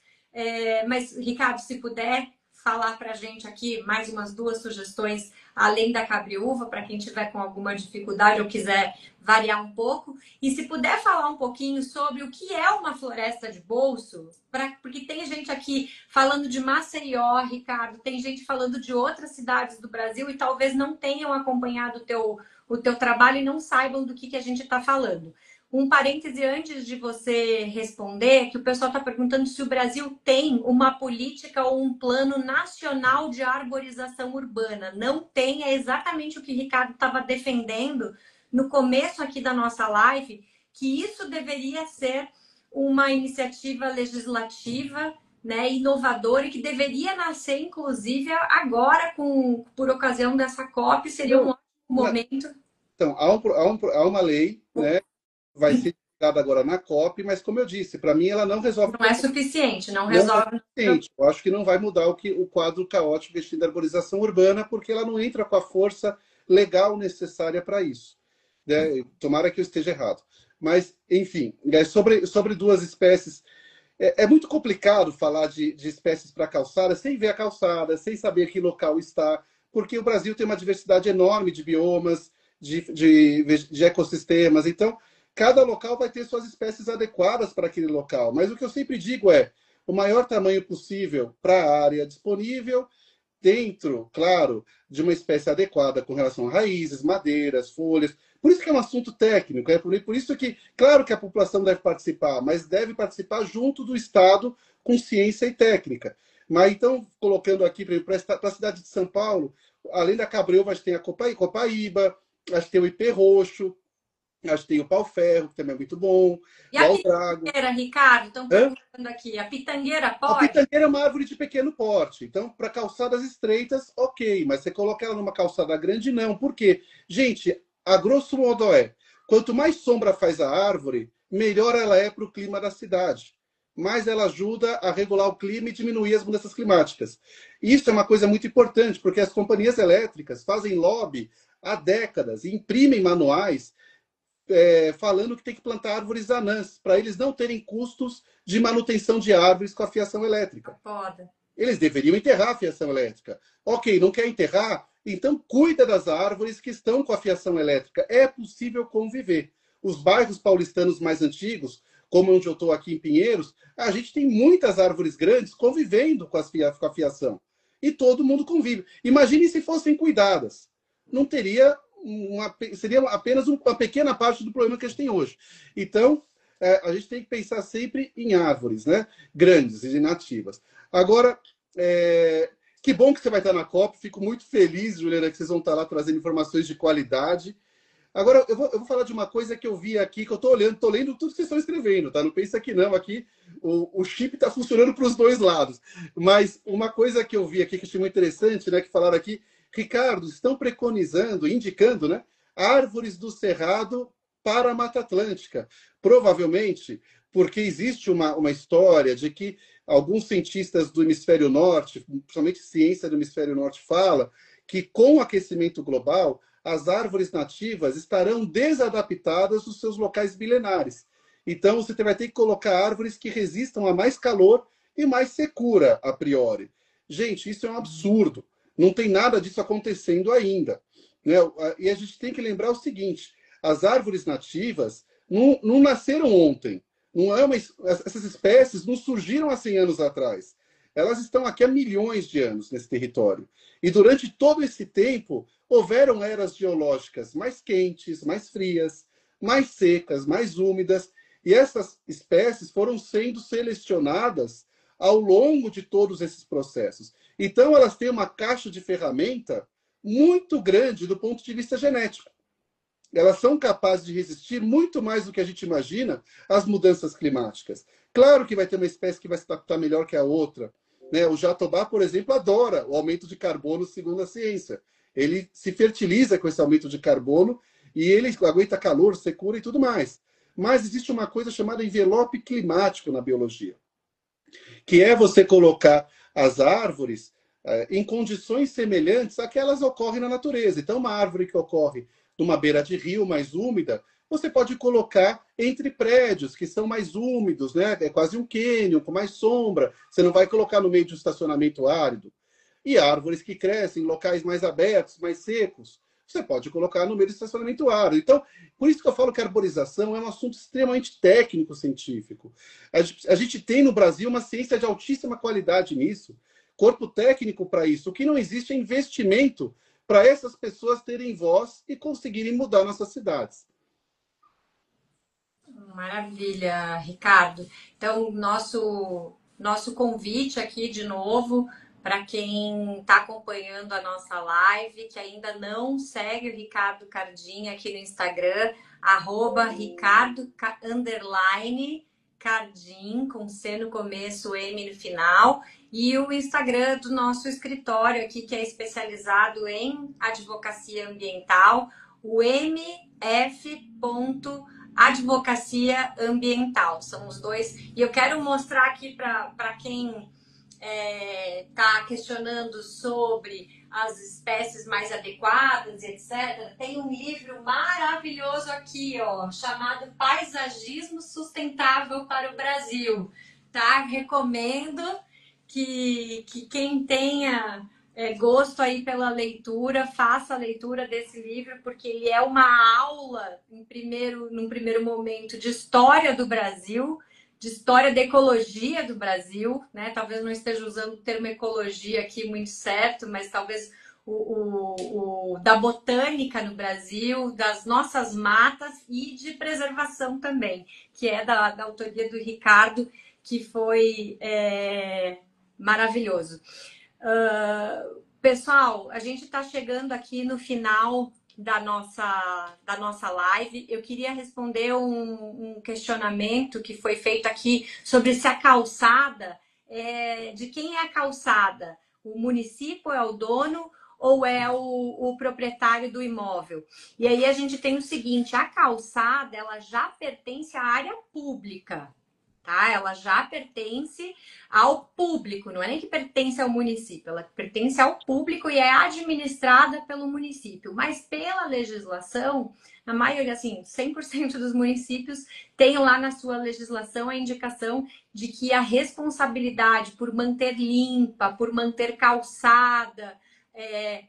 S1: Mas, Ricardo, se puder falar para a gente aqui mais umas 2 sugestões, além da cabriúva, para quem tiver com alguma dificuldade ou quiser variar um pouco. E se puder falar um pouquinho sobre o que é uma floresta de bolso, porque tem gente aqui falando de Maceió, Ricardo, tem gente falando de outras cidades do Brasil e talvez não tenham acompanhado o teu trabalho e não saibam do que a gente está falando. Um parêntese antes de você responder, que o pessoal está perguntando se o Brasil tem uma política ou um plano nacional de arborização urbana. Não tem, é exatamente o que o Ricardo estava defendendo no começo aqui da nossa live, que isso deveria ser uma iniciativa legislativa, né, inovadora, e que deveria nascer, inclusive, agora, por ocasião dessa COP, seria um ótimo momento.
S2: Então, há uma lei, né? Vai ser divulgada agora na COP, mas como eu disse, para mim ela não resolve.
S1: Não é suficiente, não
S2: Não é
S1: resolve.
S2: suficiente. Eu acho que não vai mudar o quadro caótico da arborização urbana, porque ela não entra com a força legal necessária para isso. Né? Tomara que eu esteja errado. Mas, enfim, sobre 2 espécies. É muito complicado falar de espécies para calçada sem ver a calçada, sem saber que local está, porque o Brasil tem uma diversidade enorme de biomas, de ecossistemas. Então, cada local vai ter suas espécies adequadas para aquele local. Mas o que eu sempre digo é o maior tamanho possível para a área disponível, dentro, claro, de uma espécie adequada com relação a raízes, madeiras, folhas. Por isso que é um assunto técnico, por isso que, claro que a população deve participar, mas deve participar junto do Estado com ciência e técnica. Mas então, colocando aqui para a cidade de São Paulo, além da Cabreúva, a gente tem a Copaíba, a gente tem o Ipê Roxo, acho que tem o pau-ferro, que também é muito bom.
S1: E a pitangueira, Ricardo? Estão perguntando aqui. A pitangueira pode?
S2: A pitangueira é uma árvore de pequeno porte. Então, para calçadas estreitas, ok. Mas você coloca ela numa calçada grande, não. Por quê? Gente, a grosso modo quanto mais sombra faz a árvore, melhor ela é para o clima da cidade. Mais ela ajuda a regular o clima e diminuir as mudanças climáticas. Isso é uma coisa muito importante, porque as companhias elétricas fazem lobby há décadas e imprimem manuais falando que tem que plantar árvores anãs, para eles não terem custos de manutenção de árvores com a fiação elétrica.
S1: Pode.
S2: Eles deveriam enterrar a fiação elétrica. Ok, não quer enterrar? Então cuida das árvores que estão com a fiação elétrica. É possível conviver. Os bairros paulistanos mais antigos, como onde eu estou aqui em Pinheiros, a gente tem muitas árvores grandes convivendo com a fiação. E todo mundo convive. Imagine se fossem cuidadas. Não teria seria apenas uma pequena parte do problema que a gente tem hoje. Então, a gente tem que pensar sempre em árvores, né? Grandes e nativas. Agora, que bom que você vai estar na COP. Fico muito feliz, Juliana, que vocês vão estar lá trazendo informações de qualidade. Agora, eu vou falar de uma coisa que eu vi aqui, que eu estou olhando, estou lendo tudo que vocês estão escrevendo, tá? Não pensa que não, aqui o chip está funcionando para os 2 lados. Mas uma coisa que eu vi aqui, que achei muito interessante, né? Que falaram aqui, Ricardo, estão preconizando, indicando, né, árvores do Cerrado para a Mata Atlântica. Provavelmente porque existe uma história de que alguns cientistas do hemisfério norte, principalmente ciência do hemisfério norte, fala que com o aquecimento global, as árvores nativas estarão desadaptadas dos seus locais milenares. Então, você vai ter que colocar árvores que resistam a mais calor e mais secura, a priori. Gente, isso é um absurdo. Não tem nada disso acontecendo ainda. Né? E a gente tem que lembrar o seguinte, as árvores nativas não nasceram ontem. Não é essas espécies não surgiram há 100 anos atrás. Elas estão aqui há milhões de anos nesse território. E durante todo esse tempo, houveram eras geológicas mais quentes, mais frias, mais secas, mais úmidas. E essas espécies foram sendo selecionadas ao longo de todos esses processos. Então, elas têm uma caixa de ferramenta muito grande do ponto de vista genético. Elas são capazes de resistir muito mais do que a gente imagina às mudanças climáticas. Claro que vai ter uma espécie que vai se adaptar melhor que a outra. Né? O jatobá, por exemplo, adora o aumento de carbono, segundo a ciência. Ele se fertiliza com esse aumento de carbono e ele aguenta calor, secura e tudo mais. Mas existe uma coisa chamada envelope climático na biologia, que é você colocar as árvores em condições semelhantes àquelas que ocorrem na natureza. Então, uma árvore que ocorre numa beira de rio mais úmida, você pode colocar entre prédios que são mais úmidos, né? É quase um cânion, com mais sombra. Você não vai colocar no meio de um estacionamento árido. E árvores que crescem em locais mais abertos, mais secos, você pode colocar no meio do estacionamento árido. Então, por isso que eu falo que a arborização é um assunto extremamente técnico, científico. A gente tem no Brasil uma ciência de altíssima qualidade nisso, corpo técnico para isso. O que não existe é investimento para essas pessoas terem voz e conseguirem mudar nossas cidades.
S1: Maravilha, Ricardo. Então, nosso convite aqui de novo para quem está acompanhando a nossa live, que ainda não segue o Ricardo Cardim aqui no Instagram, @Ricardo_Cardim, com C no começo, M no final, e o Instagram do nosso escritório aqui, que é especializado em advocacia ambiental, o mf.advocacia ambiental. São os dois. E eu quero mostrar aqui para quem está questionando sobre as espécies mais adequadas, etc. Tem um livro maravilhoso aqui, ó, chamado Paisagismo Sustentável para o Brasil. Tá? Recomendo que quem tenha gosto aí pela leitura, faça a leitura desse livro, porque ele é uma aula, num primeiro momento, de história do Brasil, de história da ecologia do Brasil, né? Talvez não esteja usando o termo ecologia aqui muito certo, mas talvez da botânica no Brasil, das nossas matas e de preservação também, que é da autoria do Ricardo, que foi maravilhoso. Pessoal, a gente está chegando aqui no final da nossa live. Eu queria responder um questionamento que foi feito aqui sobre se a calçada de quem é a calçada? O município é o dono ou é o proprietário do imóvel? E aí a gente tem o seguinte, a calçada ela já pertence à área pública. Tá? Ela já pertence ao público, não é nem que pertence ao município, ela pertence ao público e é administrada pelo município. Mas pela legislação, na maioria, assim, 100% dos municípios tem lá na sua legislação a indicação de que a responsabilidade por manter limpa, por manter calçada,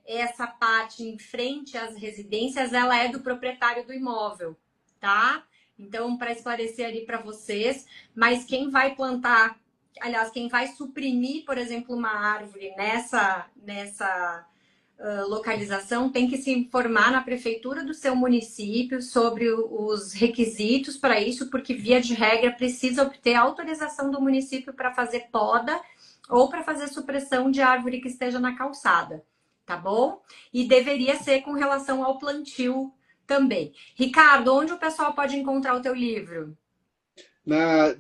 S1: essa parte em frente às residências, ela é do proprietário do imóvel, tá? Então, para esclarecer ali para vocês, mas quem vai plantar, aliás, quem vai suprimir, por exemplo, uma árvore nessa localização, tem que se informar na prefeitura do seu município sobre os requisitos para isso, porque, via de regra, precisa obter autorização do município para fazer poda ou para fazer supressão de árvore que esteja na calçada, tá bom? E deveria ser com relação ao plantio também. Ricardo, onde o pessoal pode encontrar o teu livro?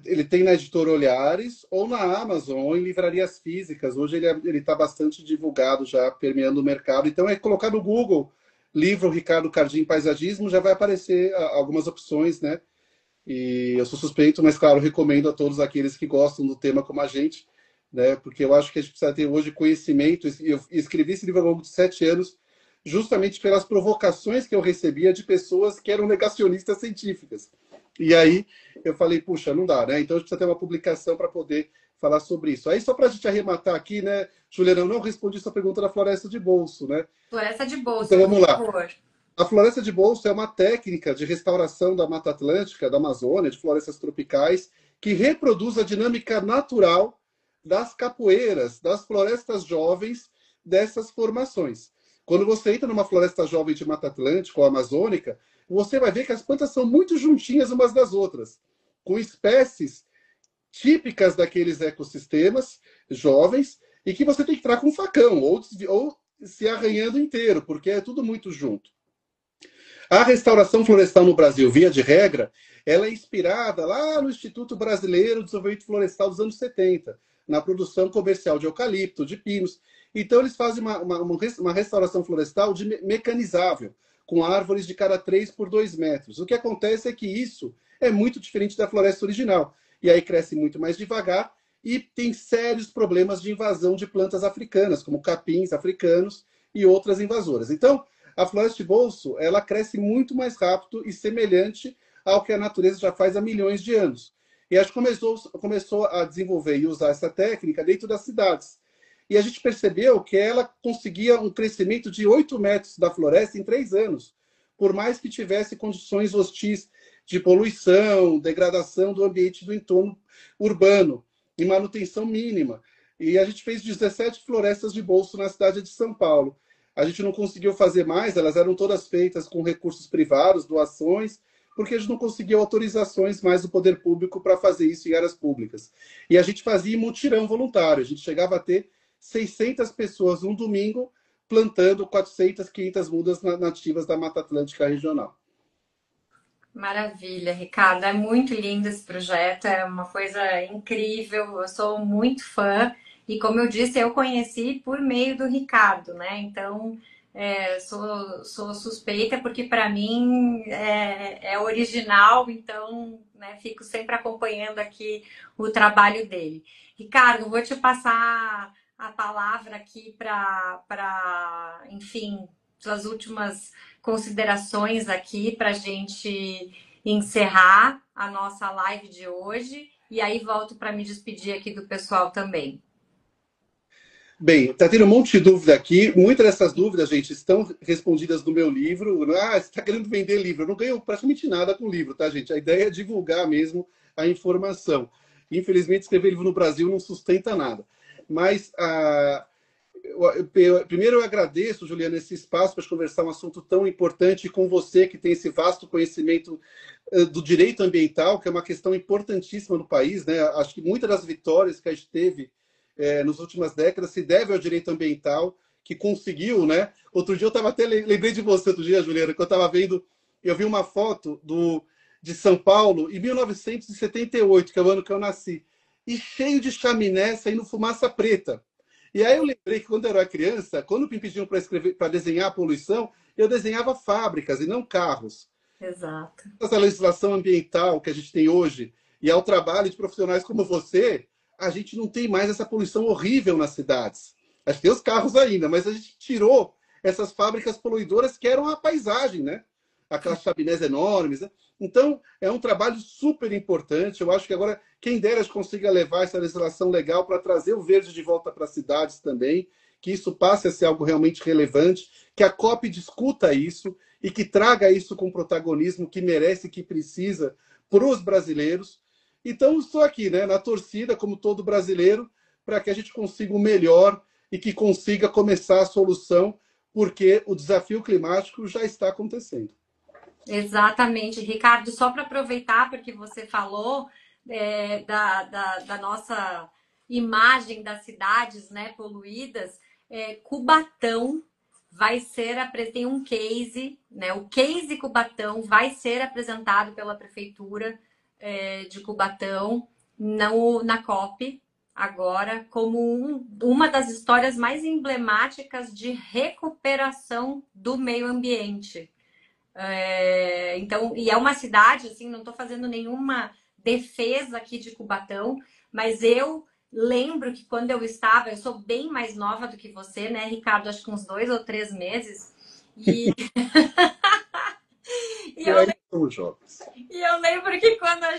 S2: Ele tem na Editora Olhares ou na Amazon ou em livrarias físicas. Hoje ele está bastante divulgado já, permeando o mercado. Então é colocar no Google livro Ricardo Cardim Paisagismo, já vai aparecer algumas opções, né? E eu sou suspeito, mas claro, recomendo a todos aqueles que gostam do tema como a gente, né? Porque eu acho que a gente precisa ter hoje conhecimento. E eu escrevi esse livro ao longo de 7 anos, justamente pelas provocações que eu recebia de pessoas que eram negacionistas científicas. E aí eu falei, puxa, não dá, né? Então a gente precisa ter uma publicação para poder falar sobre isso. Aí, só para a gente arrematar aqui, né, Juliana, eu não respondi sua pergunta da floresta de bolso, né?
S1: Floresta de
S2: Então
S1: bolso, por
S2: vamos lá.
S1: favor.
S2: A floresta de bolso é uma técnica de restauração da Mata Atlântica, da Amazônia, de florestas tropicais, que reproduz a dinâmica natural das capoeiras, das florestas jovens dessas formações. Quando você entra numa floresta jovem de Mata Atlântica ou amazônica, você vai ver que as plantas são muito juntinhas umas das outras, com espécies típicas daqueles ecossistemas jovens e que você tem que entrar com um facão ou se arranhando inteiro, porque é tudo muito junto. A restauração florestal no Brasil, via de regra, ela é inspirada lá no Instituto Brasileiro de Desenvolvimento Florestal dos anos 70, na produção comercial de eucalipto, de pinos. Então, eles fazem uma restauração florestal mecanizável, com árvores de cada 3 por 2 metros. O que acontece é que isso é muito diferente da floresta original. E aí cresce muito mais devagar e tem sérios problemas de invasão de plantas africanas, como capins africanos e outras invasoras. Então, a floresta de bolso, ela cresce muito mais rápido e semelhante ao que a natureza já faz há milhões de anos. E a gente começou a desenvolver e usar essa técnica dentro das cidades. E a gente percebeu que ela conseguia um crescimento de 8 metros da floresta em 3 anos, por mais que tivesse condições hostis de poluição, degradação do ambiente do entorno urbano e manutenção mínima. E a gente fez 17 florestas de bolso na cidade de São Paulo. A gente não conseguiu fazer mais, elas eram todas feitas com recursos privados, doações, porque a gente não conseguiu autorizações mais do poder público para fazer isso em áreas públicas. E a gente fazia em mutirão voluntário, a gente chegava a ter 600 pessoas um domingo plantando 400, 500 mudas nativas da Mata Atlântica Regional.
S1: Maravilha, Ricardo. É muito lindo esse projeto, é uma coisa incrível. Eu sou muito fã e, como eu disse, eu conheci por meio do Ricardo, né? Então, sou suspeita porque para mim é original, então, né, fico sempre acompanhando aqui o trabalho dele. Ricardo, vou te passar a palavra aqui enfim, suas últimas considerações aqui para a gente encerrar a nossa live de hoje e aí volto para me despedir aqui do pessoal também.
S2: Bem, tá tendo um monte de dúvida aqui. Muitas dessas dúvidas, gente, estão respondidas no meu livro. Ah, você está querendo vender livro? Eu não ganho praticamente nada com livro, tá, gente? A ideia é divulgar mesmo a informação. Infelizmente, escrever livro no Brasil não sustenta nada. Mas, primeiro, eu agradeço, Juliana, esse espaço para conversar um assunto tão importante com você, que tem esse vasto conhecimento do direito ambiental, que é uma questão importantíssima no país, né? Acho que muitas das vitórias que a gente teve nas últimas décadas se deve ao direito ambiental, que conseguiu, né? Outro dia eu estava até, lembrei de você outro dia, Juliana, que eu vi uma foto de São Paulo em 1978, que é o ano que eu nasci, e cheio de chaminé saindo fumaça preta. E aí eu lembrei que quando eu era criança, quando me pediam para escrever, para desenhar a poluição, eu desenhava fábricas e não carros.
S1: Exato.
S2: Essa legislação ambiental que a gente tem hoje e ao trabalho de profissionais como você, a gente não tem mais essa poluição horrível nas cidades. A gente tem os carros ainda, mas a gente tirou essas fábricas poluidoras que eram a paisagem, né? Aquelas chaminés enormes. Né? Então, é um trabalho super importante. Eu acho que agora, quem dera a gente consiga levar essa legislação legal para trazer o verde de volta para as cidades também, que isso passe a ser algo realmente relevante, que a COP discuta isso e que traga isso com o protagonismo que merece e que precisa para os brasileiros. Então, estou aqui, né, na torcida, como todo brasileiro, para que a gente consiga o melhor e que consiga começar a solução, porque o desafio climático já está acontecendo.
S1: Exatamente, Ricardo. Só para aproveitar, porque você falou da nossa imagem das cidades, né, poluídas, Cubatão vai ser tem um case, né? O case Cubatão vai ser apresentado pela prefeitura de Cubatão na COP agora como uma das histórias mais emblemáticas de recuperação do meio ambiente. Então, e é uma cidade, assim, não estou fazendo nenhuma defesa aqui de Cubatão, mas eu lembro que quando eu sou bem mais nova do que você, né, Ricardo? Acho que uns 2 ou 3 meses. E, e
S2: E
S1: eu
S2: ainda somos jovens.
S1: E eu lembro que quando a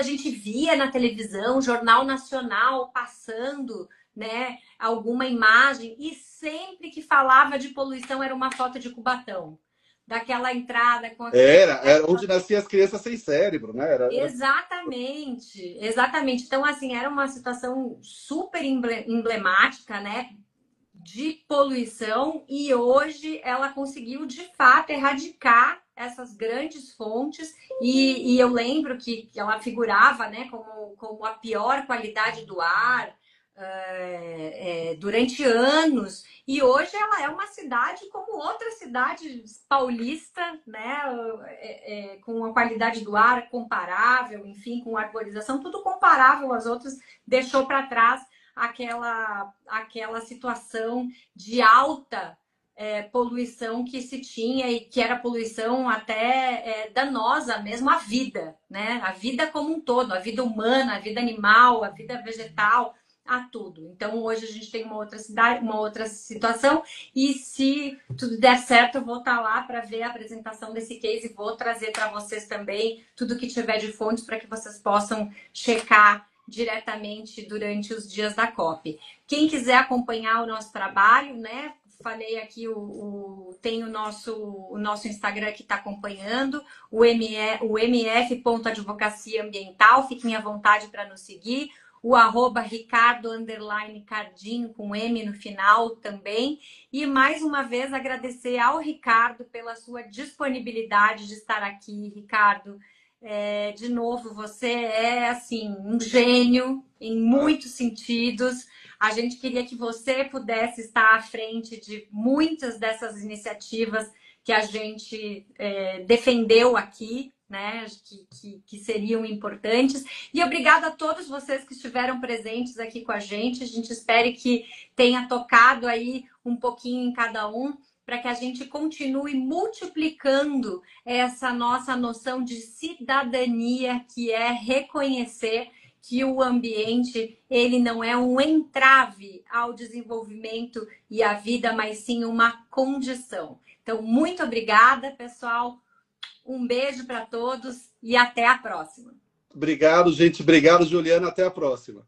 S1: gente via na televisão, Jornal Nacional passando, né, alguma imagem, e sempre que falava de poluição era uma foto de Cubatão, daquela entrada com aquele.
S2: Era onde nasciam as crianças sem cérebro, né?
S1: Exatamente, exatamente. Então, assim, era uma situação super emblemática, né? De poluição e hoje ela conseguiu de fato erradicar essas grandes fontes e eu lembro que ela figurava, né, como a pior qualidade do ar durante anos e hoje ela é uma cidade como outras cidades paulista, né, com uma qualidade do ar comparável, enfim, com arborização, tudo comparável às outras, deixou para trás aquela situação de alta poluição que se tinha e que era poluição até danosa mesmo à vida, né? A vida como um todo, a vida humana, a vida animal, a vida vegetal, a tudo. Então hoje a gente tem uma outra cidade, uma outra situação e se tudo der certo eu vou estar lá para ver a apresentação desse case e vou trazer para vocês também tudo que tiver de fontes para que vocês possam checar diretamente durante os dias da COP. Quem quiser acompanhar o nosso trabalho, né? Falei aqui, tem o nosso Instagram que está acompanhando, o mf.advocacia ambiental, fiquem à vontade para nos seguir, o @Ricardo_Cardinho com M no final também. E mais uma vez agradecer ao Ricardo pela sua disponibilidade de estar aqui, Ricardo. De novo, você é assim um gênio em muitos sentidos. A gente queria que você pudesse estar à frente de muitas dessas iniciativas que a gente defendeu aqui, né? Que seriam importantes. E obrigada a todos vocês que estiveram presentes aqui com a gente. A gente espera que tenha tocado aí um pouquinho em cada um, para que a gente continue multiplicando essa nossa noção de cidadania, que é reconhecer que o ambiente ele não é um entrave ao desenvolvimento e à vida, mas sim uma condição. Então, muito obrigada, pessoal. Um beijo para todos e até a próxima.
S2: Obrigado, gente. Obrigado, Juliana. Até a próxima.